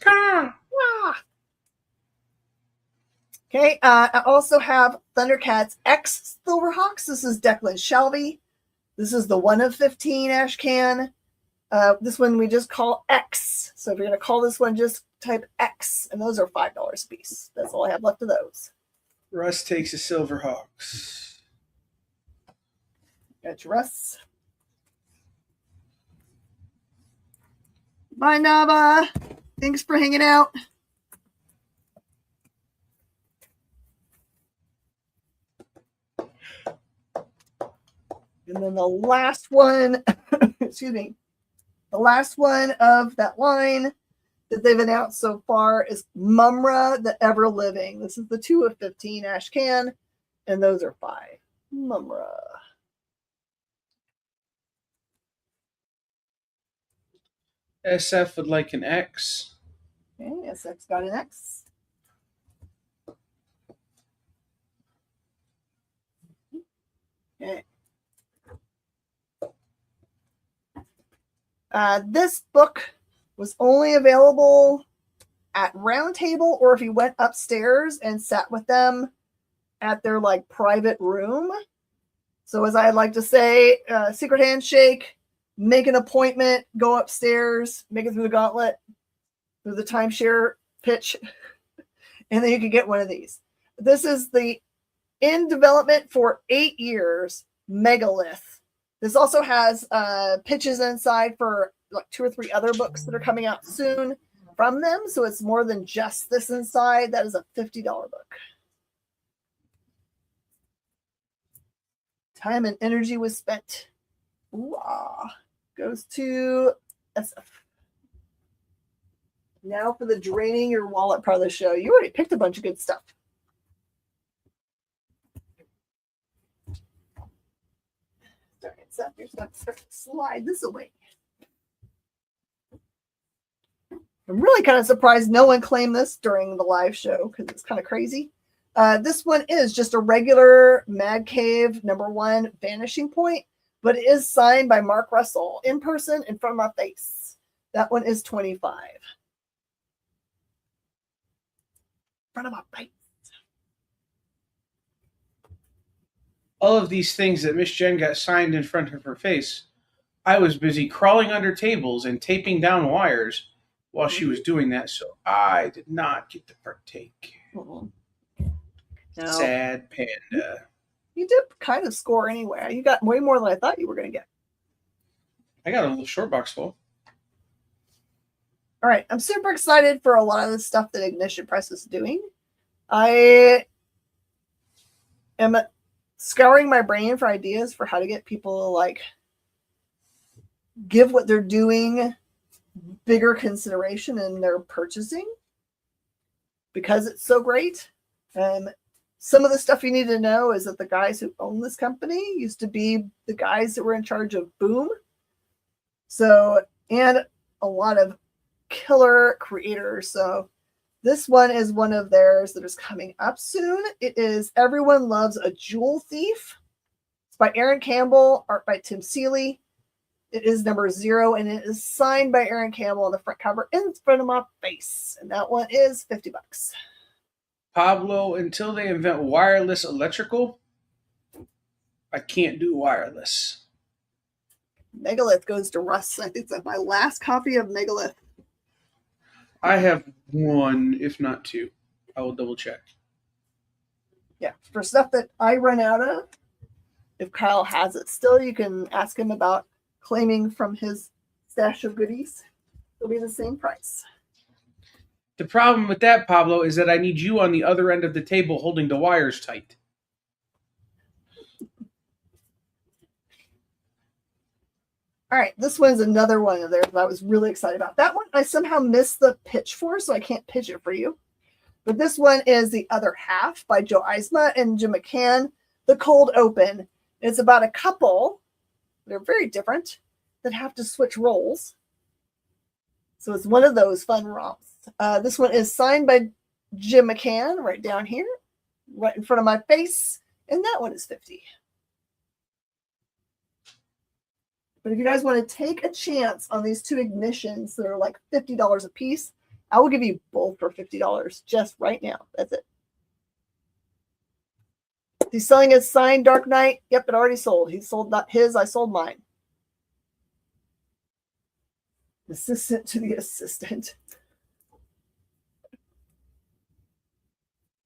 [SPEAKER 1] Okay, I also have Thundercats X Silverhawks. This is Declan Shelby. This is the 1 of 15 ash can. This one we just call X. So if you're going to call this one, just type X. And those are $5 a piece. That's all I have left of those.
[SPEAKER 2] Russ takes the Silverhawks.
[SPEAKER 1] Got your Russ. Bye, Nava. Thanks for hanging out. And then the last one, excuse me, the last one of that line that they've announced so far is Mumra, the Ever Living. This is the 2 of 15 ash can, and those are $5. Mumra.
[SPEAKER 2] SF would like an X.
[SPEAKER 1] Okay, SX got an X. Okay. This book was only available at Roundtable, or if you went upstairs and sat with them at their private room. So as I like to say, secret handshake, make an appointment, go upstairs, make it through the gauntlet, through the timeshare pitch, and then you can get one of these. This is the in development for 8 years Megalith. This also has pitches inside for 2 or 3 other books that are coming out soon from them. So it's more than just this inside. That is a $50 book. Time and energy was spent. Ooh, goes to SF. Now for the draining your wallet part of the show. You already picked a bunch of good stuff. Sorry, SF, you're going to start to slide this away. I'm really kind of surprised no one claimed this during the live show because it's kind of crazy. This one is just a regular Mad Cave #1 Vanishing Point, but it is signed by Mark Russell in person in front of my face. That one is $25. In front of my face.
[SPEAKER 2] All of these things that Miss Jen got signed in front of her face, I was busy crawling under tables and taping down wires while she was doing that, so I did not get to partake.
[SPEAKER 1] No.
[SPEAKER 2] Sad panda.
[SPEAKER 1] You did kind of score anyway. You got way more than I thought you were going to get.
[SPEAKER 2] I got a little short box full.
[SPEAKER 1] All right. I'm super excited for a lot of the stuff that Ignition Press is doing. I am scouring my brain for ideas for how to get people to give what they're doing bigger consideration in their purchasing because it's so great. Some of the stuff you need to know is that the guys who own this company used to be the guys that were in charge of Boom. So, and a lot of killer creators. So this one is one of theirs that is coming up soon. It is Everyone Loves a Jewel Thief. It's by Aaron Campbell, art by Tim Seeley. It is #0, and it is signed by Aaron Campbell on the front cover in front of my face. And that one is $50.
[SPEAKER 2] Pablo, until they invent wireless electrical, I can't do wireless.
[SPEAKER 1] Megalith goes to Russ. I think that's my last copy of Megalith.
[SPEAKER 2] I have 1, if not 2. I will double check.
[SPEAKER 1] Yeah, for stuff that I run out of, if Kyle has it still, you can ask him about claiming from his stash of goodies. It'll be the same price.
[SPEAKER 2] The problem with that, Pablo, is that I need you on the other end of the table holding the wires tight.
[SPEAKER 1] All right, this one's another one of theirs that I was really excited about. That one I somehow missed the pitch for, so I can't pitch it for you. But this one is The Other Half by Joe Eisma and Jim McCann, The Cold Open. It's about a couple, they're very different, that have to switch roles. So it's one of those fun romps. This one is signed by Jim McCann right down here, right in front of my face. And that one is $50. But if you guys want to take a chance on these two ignitions that are like $50 a piece, I will give you both for $50 just right now. That's it. He's selling his signed Dark Knight. Yep, it already sold. He sold not his, I sold mine. Assistant to the assistant.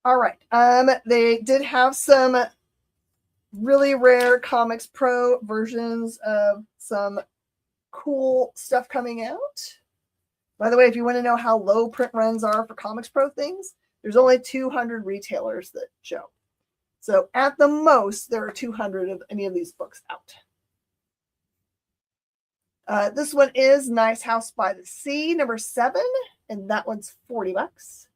[SPEAKER 1] All right. They did have some really rare Comics Pro versions of some cool stuff coming out. By the way, if you want to know how low print runs are for Comics Pro things, there's only 200 retailers that show. So at the most, there are 200 of any of these books out. This one is Nice House by the Sea, number 7, and that one's $40.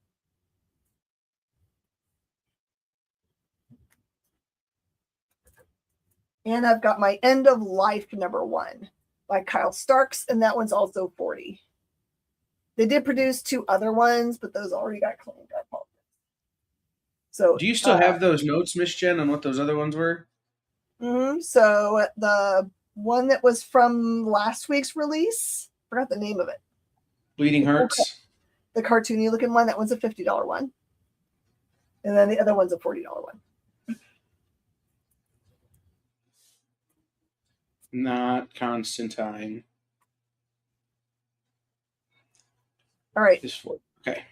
[SPEAKER 1] And I've got my End of Life number 1 by Kyle Starks, and that one's also $40. They did produce 2 other ones, but those already got claimed. I apologize. So,
[SPEAKER 2] do you still have those notes, Miss Jen, on what those other ones were?
[SPEAKER 1] So the one that was from last week's release, forgot the name of it.
[SPEAKER 2] Bleeding Hearts.
[SPEAKER 1] The cartoony looking one, that one's a $50 one. And then the other one's a $40 one.
[SPEAKER 2] Not Constantine.
[SPEAKER 1] All right.
[SPEAKER 2] Okay.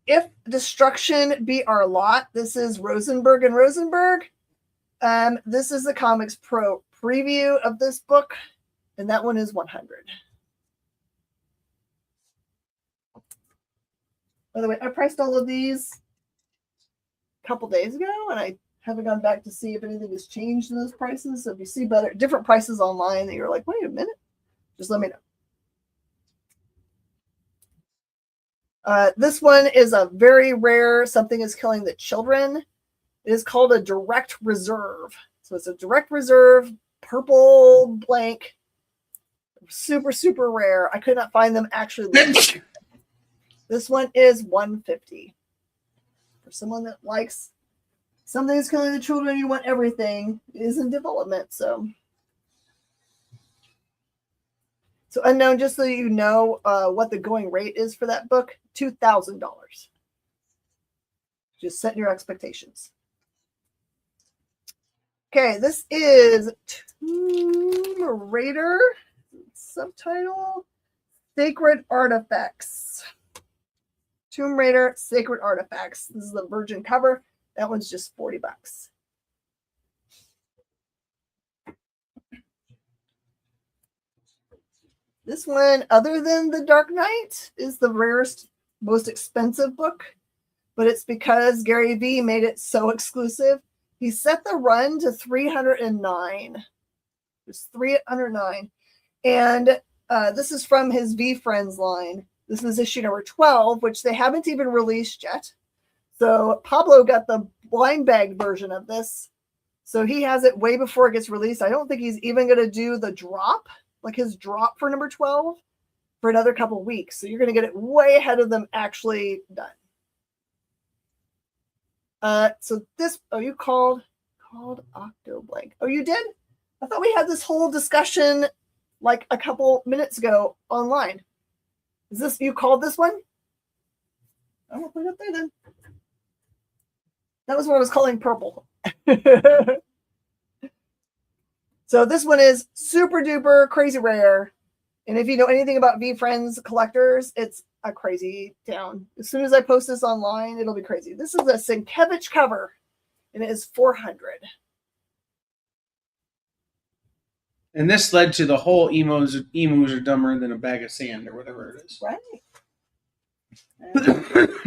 [SPEAKER 1] If Destruction Be Our Lot, this is Rosenberg and Rosenberg. This is the Comics Pro preview of this book, and that one is $100. By the way, I priced all of these a couple days ago, and I haven't gone back to see if anything has changed in those prices. So if you see different prices online that you're like, wait a minute, just let me know. This one is a very rare Something is Killing the Children. It is called a Direct Reserve. So it's a Direct Reserve, purple blank, super, super rare. I could not find them actually. This one is $150. For someone that likes Something is Killing the Children, you want everything. It is in development, so Unknown, just so you know what the going rate is for that book, $2,000. Just setting your expectations. Okay, this is Tomb Raider, subtitle, Sacred Artifacts. Tomb Raider, Sacred Artifacts. This is the virgin cover. That one's just $40. This one, other than The Dark Knight, is the rarest, most expensive book, but it's because Gary V made it so exclusive. He set the run to 309. It's 309. And this is from his V Friends line. This is issue number 12, which they haven't even released yet. So Pablo got the blind bag version of this. So he has it way before it gets released. I don't think he's even going to do the drop, like his drop for number 12, for another couple weeks. So you're going to get it way ahead of them actually done. So this, you called Octoblank. Oh, you did? I thought we had this whole discussion like a couple minutes ago online. Is this, you called this one? I'm gonna put it up there then. That was what I was calling purple. So this one is super duper crazy rare. And if you know anything about V Friends collectors, it's a crazy town. As soon as I post this online, it'll be crazy. This is a Sienkiewicz cover, and it is $400.
[SPEAKER 2] And this led to the whole emus are dumber than a bag of sand or whatever it is.
[SPEAKER 1] Right.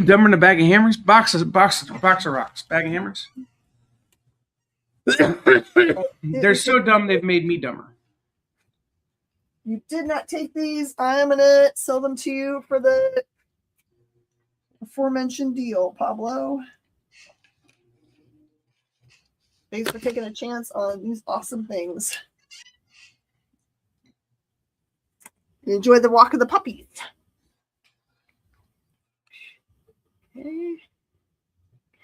[SPEAKER 2] Dumber than a bag of hammers? Box of rocks. Bag of hammers? They're so dumb they've made me dumber.
[SPEAKER 1] You did not take these. I'm going to sell them to you for the aforementioned deal, Pablo. Thanks for taking a chance on these awesome things. Enjoy the walk of the puppies. Okay.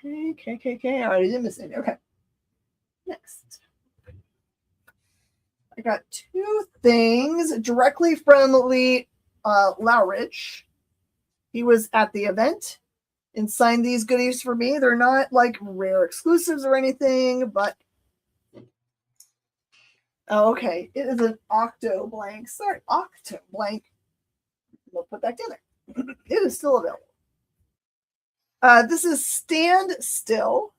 [SPEAKER 1] All right, I didn't miss any. Okay. Next. I got two things directly from Lee Lowrich. He was at the event and signed these goodies for me. They're not like rare exclusives or anything, but oh, okay. It is an Octo Blank. Sorry, Octo Blank. We'll put that together. It is still available. This is Stand Still,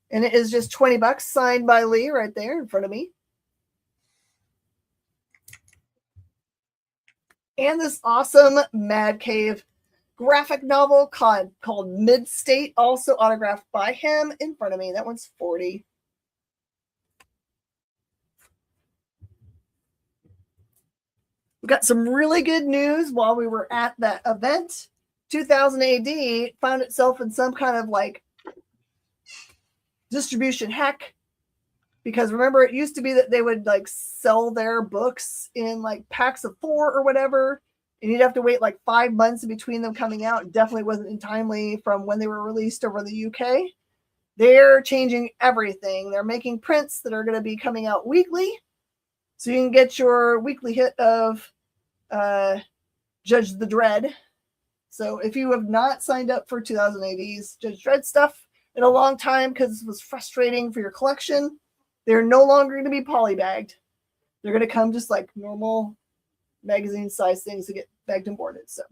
[SPEAKER 1] and it is just $20 signed by Lee right there in front of me. And this awesome Mad Cave graphic novel called Mid-State, also autographed by him in front of me. That one's $40. We got some really good news while we were at that event. 2000 AD found itself in some kind of like distribution heck, because remember, it used to be that they would like sell their books in like packs of 4 or whatever, and you'd have to wait like 5 months in between them coming out. It definitely wasn't in timely from when they were released over the UK. They're changing everything. They're making prints that are going to be coming out weekly, so you can get your weekly hit of Judge the Dredd. So if you have not signed up for 2000 AD's Judge Dredd stuff in a long time because it was frustrating for your collection, they're no longer going to be polybagged. They're going to come just like normal magazine size things to get bagged and boarded. So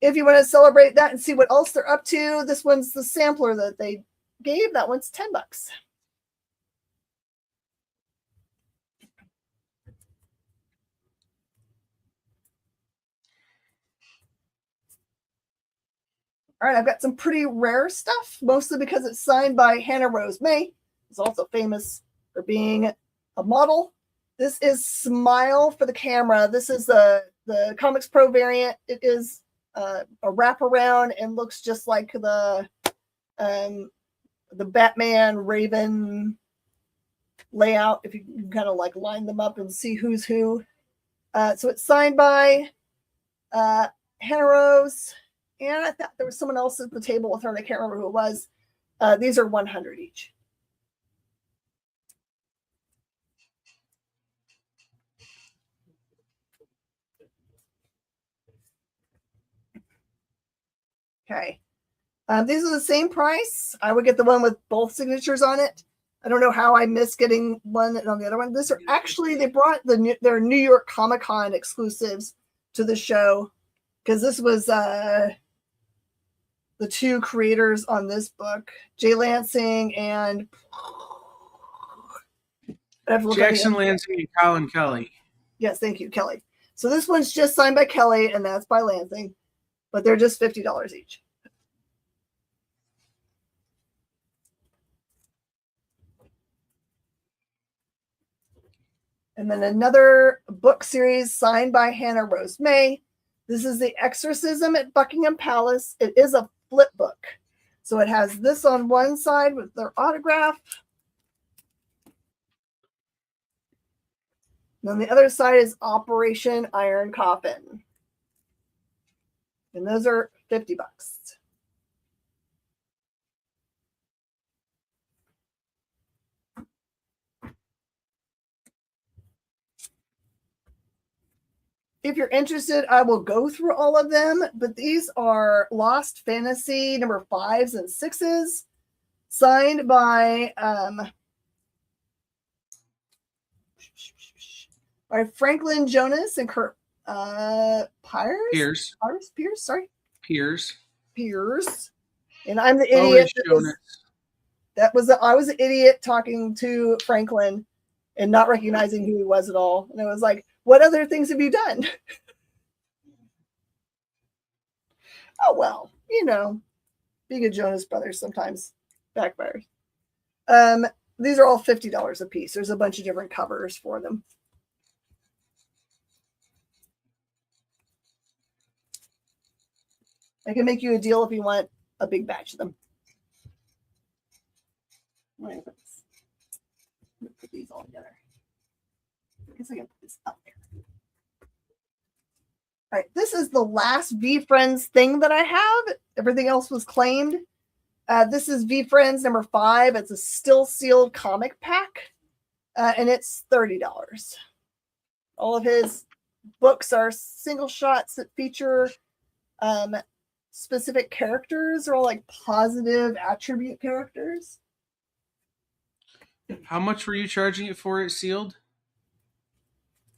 [SPEAKER 1] if you want to celebrate that and see what else they're up to, this one's the sampler that they gave. That one's $10. All right, I've got some pretty rare stuff, mostly because it's signed by Hannah Rose May. It's also famous for being a model. This is Smile for the Camera. This is the Comics Pro variant. It is a wraparound and looks just like the Batman Raven layout, if you can kind of like line them up and see who's who. So it's signed by Hannah Rose. And I thought there was someone else at the table with her, and I can't remember who it was. These are $100 each. Okay. These are the same price. I would get the one with both signatures on it. I don't know how I missed getting one on the other one. This are actually, they brought their New York Comic Con exclusives to the show, because this was the two creators on this book, Jay Lansing and
[SPEAKER 2] Jackson Lansing and Colin Kelly.
[SPEAKER 1] Yes, thank you, Kelly. So this one's just signed by Kelly, and that's by Lansing, but they're just $50 each. And then another book series signed by Hannah Rose May. This is The Exorcism at Buckingham Palace. It is a flip book. So it has this on one side with their autograph. And on the other side is Operation Iron Coffin. And those are $50. If you're interested, I will go through all of them, but these are Lost Fantasy number 5s and 6s, signed by Franklin Jonas and Kurt Pierce. And I'm the idiot. I was the idiot talking to Franklin and not recognizing who he was at all. And it was like, what other things have you done? Oh, well, being a Jonas Brothers sometimes backfires. These are all $50 a piece. There's a bunch of different covers for them. I can make you a deal if you want a big batch of them. I'm going to put these all together. I guess I can put this up there. All right, this is the last V-Friends thing that I have. Everything else was claimed. This is V-Friends number 5. It's a still sealed comic pack, and it's $30. All of his books are single shots that feature specific characters, or all like positive attribute characters.
[SPEAKER 2] How much were you charging it for it sealed?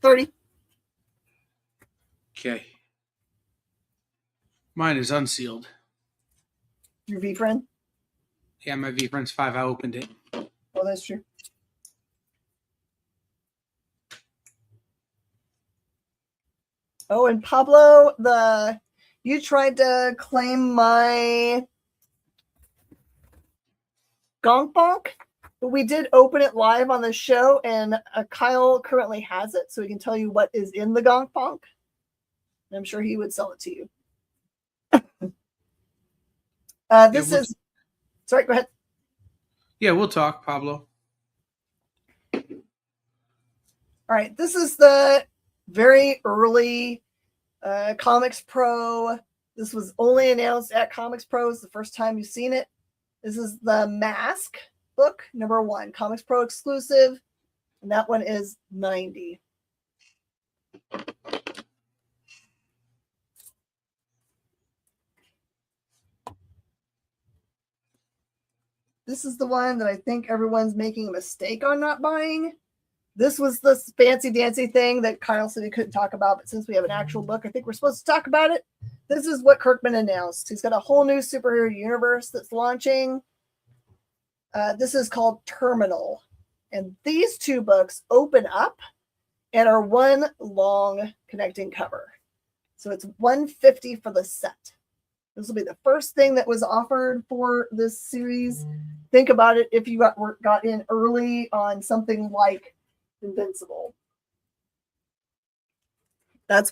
[SPEAKER 1] $30.
[SPEAKER 2] Okay. Mine is unsealed.
[SPEAKER 1] Your V-Friend?
[SPEAKER 2] Yeah, my V-Friends 5, I opened it.
[SPEAKER 1] Oh, that's true. Oh, and Pablo, you tried to claim my Gonk Bonk, but we did open it live on the show, and Kyle currently has it, so he can tell you what is in the Gonk Bonk. And I'm sure he would sell it to you. This is... Sorry, go ahead.
[SPEAKER 2] Yeah, we'll talk, Pablo.
[SPEAKER 1] All right, this is the very early Comics Pro. This was only announced at Comics Pro. It's the first time you've seen it. This is the Mask book, number 1, Comics Pro exclusive, and that one is $90. This is the one that I think everyone's making a mistake on not buying. This was the fancy dancy thing that Kyle said he couldn't talk about, but since we have an actual book, I think we're supposed to talk about it. This is what Kirkman announced. He's got a whole new superhero universe that's launching. This is called Terminal. And these 2 books open up and are one long connecting cover. So it's $150 for the set. This will be the first thing that was offered for this series. Think about it if you got in early on something like Invincible. That's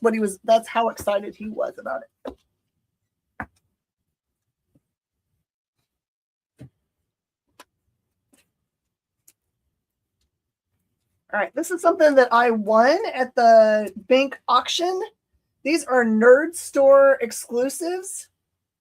[SPEAKER 1] how excited he was about it. All right, this is something that I won at the bank auction. These are Nerd Store exclusives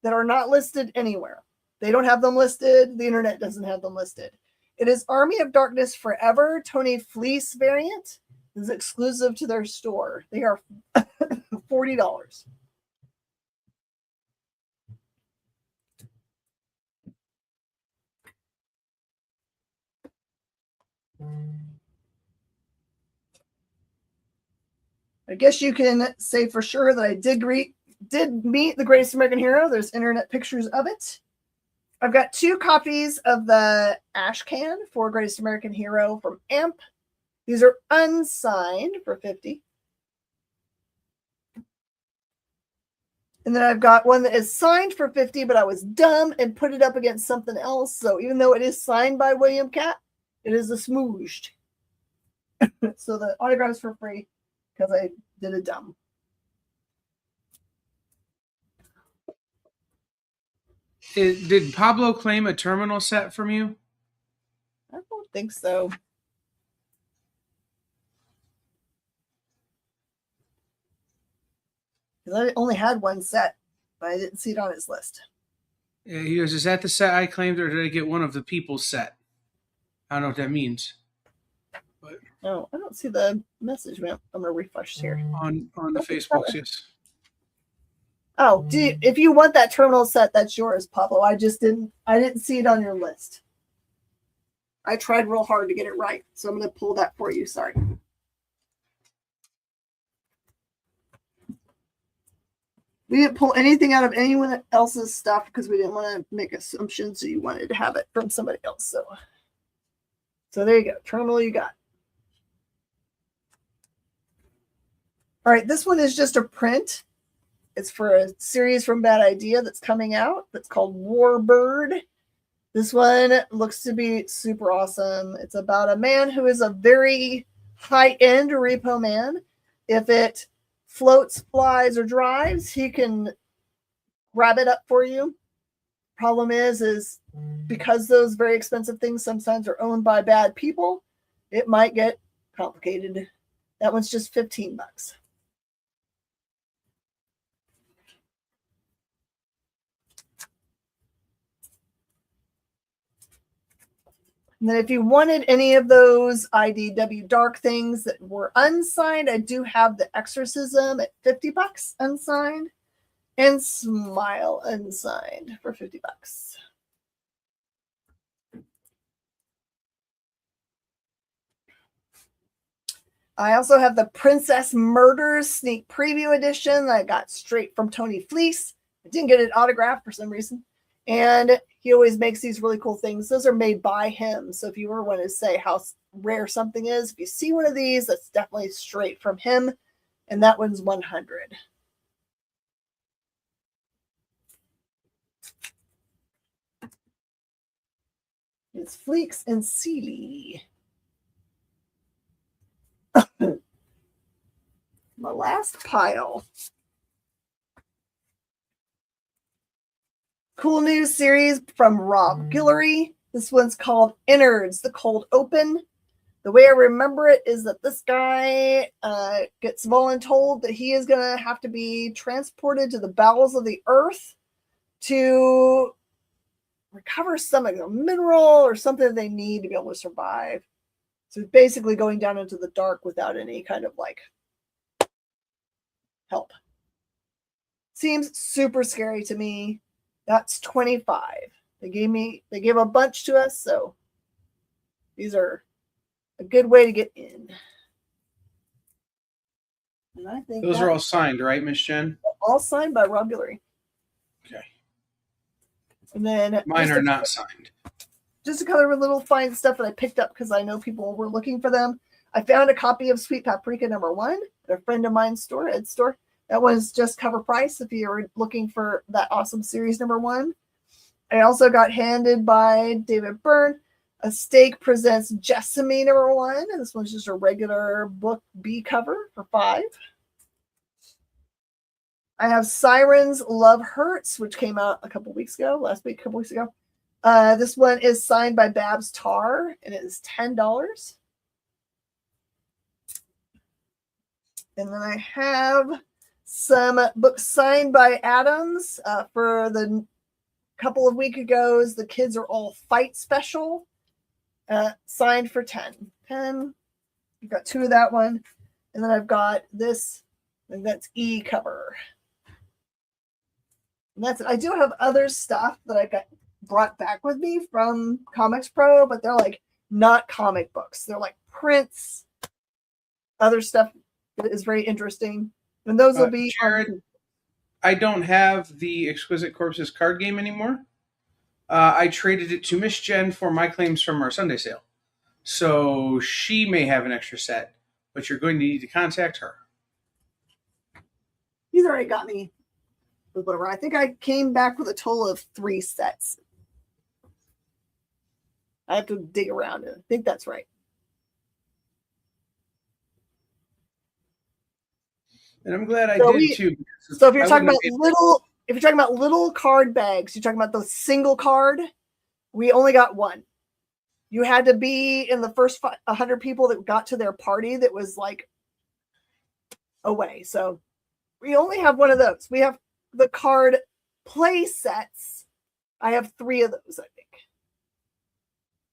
[SPEAKER 1] that are not listed anywhere. They don't have them listed. The internet doesn't have them listed. It is Army of Darkness Forever Tony Fleece variant. This is exclusive to their store. They are $40. I guess you can say for sure that I did meet the Greatest American Hero. There's internet pictures of it. I've got 2 copies of the Ash Can for Greatest American Hero from AMP. These are unsigned for $50. And then I've got one that is signed for $50, but I was dumb and put it up against something else. So even though it is signed by William Catt, it is a smooshed. So the autograph is for free because I did a dumb.
[SPEAKER 2] Did Pablo claim a Terminal set from you?
[SPEAKER 1] I don't think so. Because I only had one set, but I didn't see it on his list.
[SPEAKER 2] Yeah, he goes, is that the set I claimed, or did I get one of the people's set? I don't know what that means. But
[SPEAKER 1] no, I don't see the message, man. I'm going to refresh here.
[SPEAKER 2] On the Facebook, yes.
[SPEAKER 1] Oh, if you want that Terminal set, that's yours, Pablo. I didn't see it on your list. I tried real hard to get it right, so I'm going to pull that for you. Sorry. We didn't pull anything out of anyone else's stuff because we didn't want to make assumptions, so you wanted to have it from somebody else. So there you go. Terminal you got. All right, this one is just a print. It's for a series from Bad Idea that's coming out. That's called Warbird. This one looks to be super awesome. It's about a man who is a very high-end repo man. If it floats, flies, or drives, he can grab it up for you. Problem is because those very expensive things sometimes are owned by bad people, it might get complicated. That one's just $15. And then if you wanted any of those IDW dark things that were unsigned, I do have the Exorcism at $50 unsigned and Smile unsigned for $50. I also have the Princess Murders sneak preview edition that I got straight from Tony Fleece. I didn't get it autographed for some reason. And he always makes these really cool things. Those are made by him. So if you ever want to say how rare something is, if you see one of these, that's definitely straight from him. And that one's $100. It's Fleeks and Sealy. My last pile. Cool news series from Rob Guillory. This one's called Innards, the Cold Open. The way I remember it is that this guy gets voluntold that he is going to have to be transported to the bowels of the earth to recover some mineral or something that they need to be able to survive. So basically going down into the dark without any kind of help. Seems super scary to me. That's $25. They gave a bunch to us, so these are a good way to get in. And I think
[SPEAKER 2] those are all signed, right, Miss Jen?
[SPEAKER 1] All signed by Rob Guillory.
[SPEAKER 2] Okay.
[SPEAKER 1] And then
[SPEAKER 2] mine are not signed.
[SPEAKER 1] Just a couple of little fine stuff that I picked up because I know people were looking for them. I found a copy of Sweet Paprika #1 at a friend of mine's store, Ed's store. That was just cover price if you were looking for that awesome series #1. I also got handed by David Byrne A Steak Presents Jessamy #1. And this one's just a regular book B cover for $5. I have Sirens Love Hurts, which came out a couple weeks ago, This one is signed by Babs Tarr, and it is $10. And then I have some books signed by Adams for the couple of weeks ago. The Kids Are All Fight special, signed for $10. I've got 2 of that one. And then I've got this, and that's E cover. And that's it. I do have other stuff that I got brought back with me from Comics Pro, but they're not comic books. They're prints, other stuff that is very interesting. And those will be
[SPEAKER 2] Jared, I don't have the Exquisite Corpses card game anymore. I traded it to Miss Jen for my claims from our Sunday sale. So she may have an extra set, but you're going to need to contact her.
[SPEAKER 1] He's already got me with whatever. I think I came back with a total of 3 sets. I have to dig around it. I think that's right.
[SPEAKER 2] And I'm glad I did too.
[SPEAKER 1] So if you're talking about little card bags, you're talking about the single card, we only got 1. You had to be in the first 100 people that got to their party that was away. So we only have 1 of those. We have the card play sets. I have 3 of those, I think.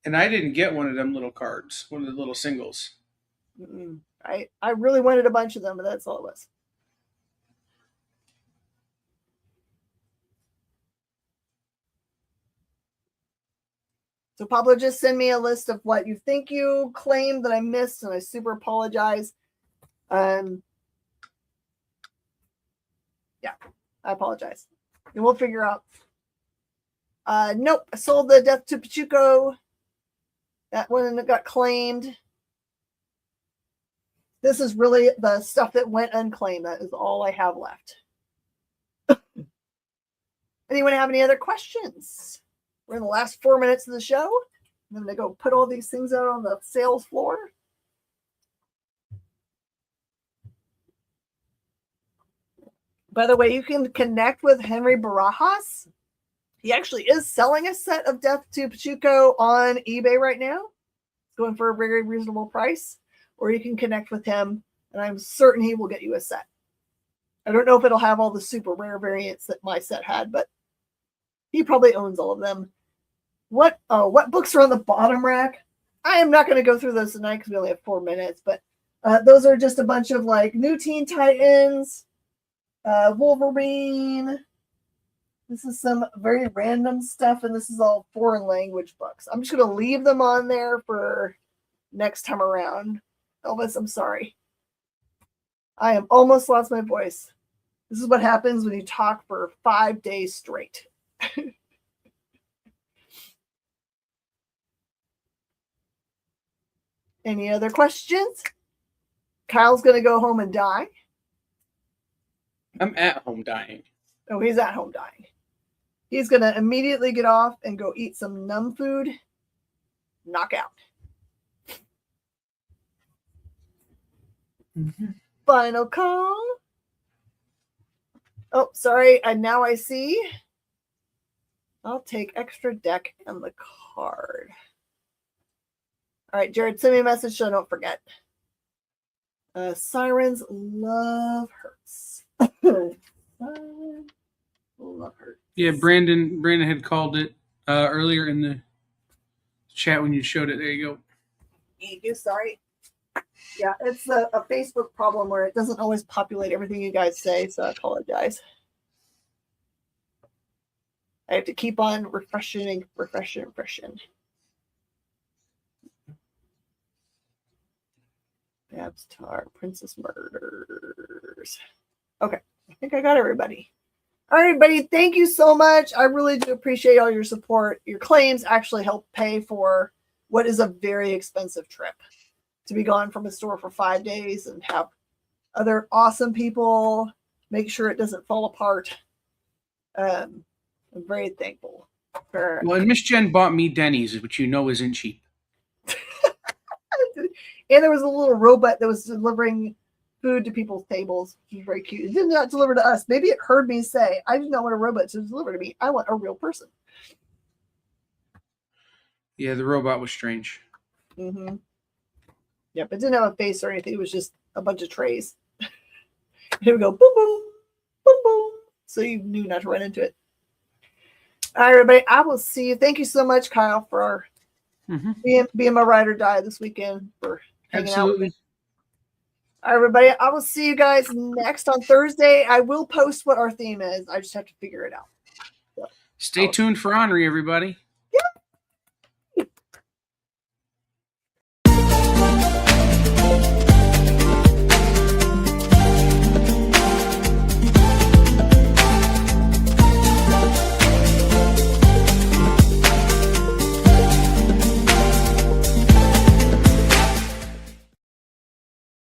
[SPEAKER 2] And I didn't get one of them little cards, one of the little singles.
[SPEAKER 1] I really wanted a bunch of them, but that's all it was. So Pablo, just send me a list of what you think you claimed that I missed, and I super apologize. Yeah, I apologize. And we'll figure out. Nope, I sold the Death to Pachuco. That one got claimed. This is really the stuff that went unclaimed. That is all I have left. Anyone have any other questions? We're in the last 4 minutes of the show. I'm going to go put all these things out on the sales floor. By the way, you can connect with Henry Barajas. He actually is selling a set of Death to Pachuco on eBay right now. It's going for a very reasonable price. Or you can connect with him, and I'm certain he will get you a set. I don't know if it'll have all the super rare variants that my set had, but he probably owns all of them. What books are on the bottom rack? I am not going to go through those tonight because we only have 4 minutes, but those are just a bunch of like New Teen Titans, Wolverine. This is some very random stuff, and this is all foreign language books. I'm just going to leave them on there for next time around. Elvis, I'm sorry. I am almost lost my voice. This is what happens when you talk for 5 days straight. Any other questions? Kyle's going to go home and die.
[SPEAKER 2] I'm at home dying.
[SPEAKER 1] Oh, he's at home dying. He's going to immediately get off and go eat some numb food. Knock out. Mm-hmm. Final call. Oh, sorry. Now I see. I'll take extra deck and the card. All right, Jared, send me a message so I don't forget. Sirens love hurts. Love hurts.
[SPEAKER 2] Yeah, Brandon had called it earlier in the chat when you showed it. There you go.
[SPEAKER 1] Thank you. Sorry. Yeah, it's a Facebook problem where it doesn't always populate everything you guys say, so I apologize. I have to keep on refreshing. Babstar, Princess Murders. Okay, I think I got everybody. All right, everybody, thank you so much. I really do appreciate all your support. Your claims actually help pay for what is a very expensive trip. To be gone from a store for 5 days and have other awesome people make sure it doesn't fall apart. I'm very thankful for.
[SPEAKER 2] Well, and Miss Jen bought me Denny's, which you know isn't cheap.
[SPEAKER 1] And there was a little robot that was delivering food to people's tables, which was very cute. It did not deliver to us. Maybe it heard me say, I do not want a robot to deliver to me. I want a real person.
[SPEAKER 2] Yeah, the robot was strange.
[SPEAKER 1] Mm-hmm. Yep, it didn't have a face or anything. It was just a bunch of trays. Here we go. Boom, boom, boom, boom. So you knew not to run into it. All right, everybody. I will see you. Thank you so much, Kyle, for being my ride or die this weekend, for hanging out with me. All right, everybody. I will see you guys next on Thursday. I will post what our theme is. I just have to figure it out. So,
[SPEAKER 2] stay tuned for Henri, everybody.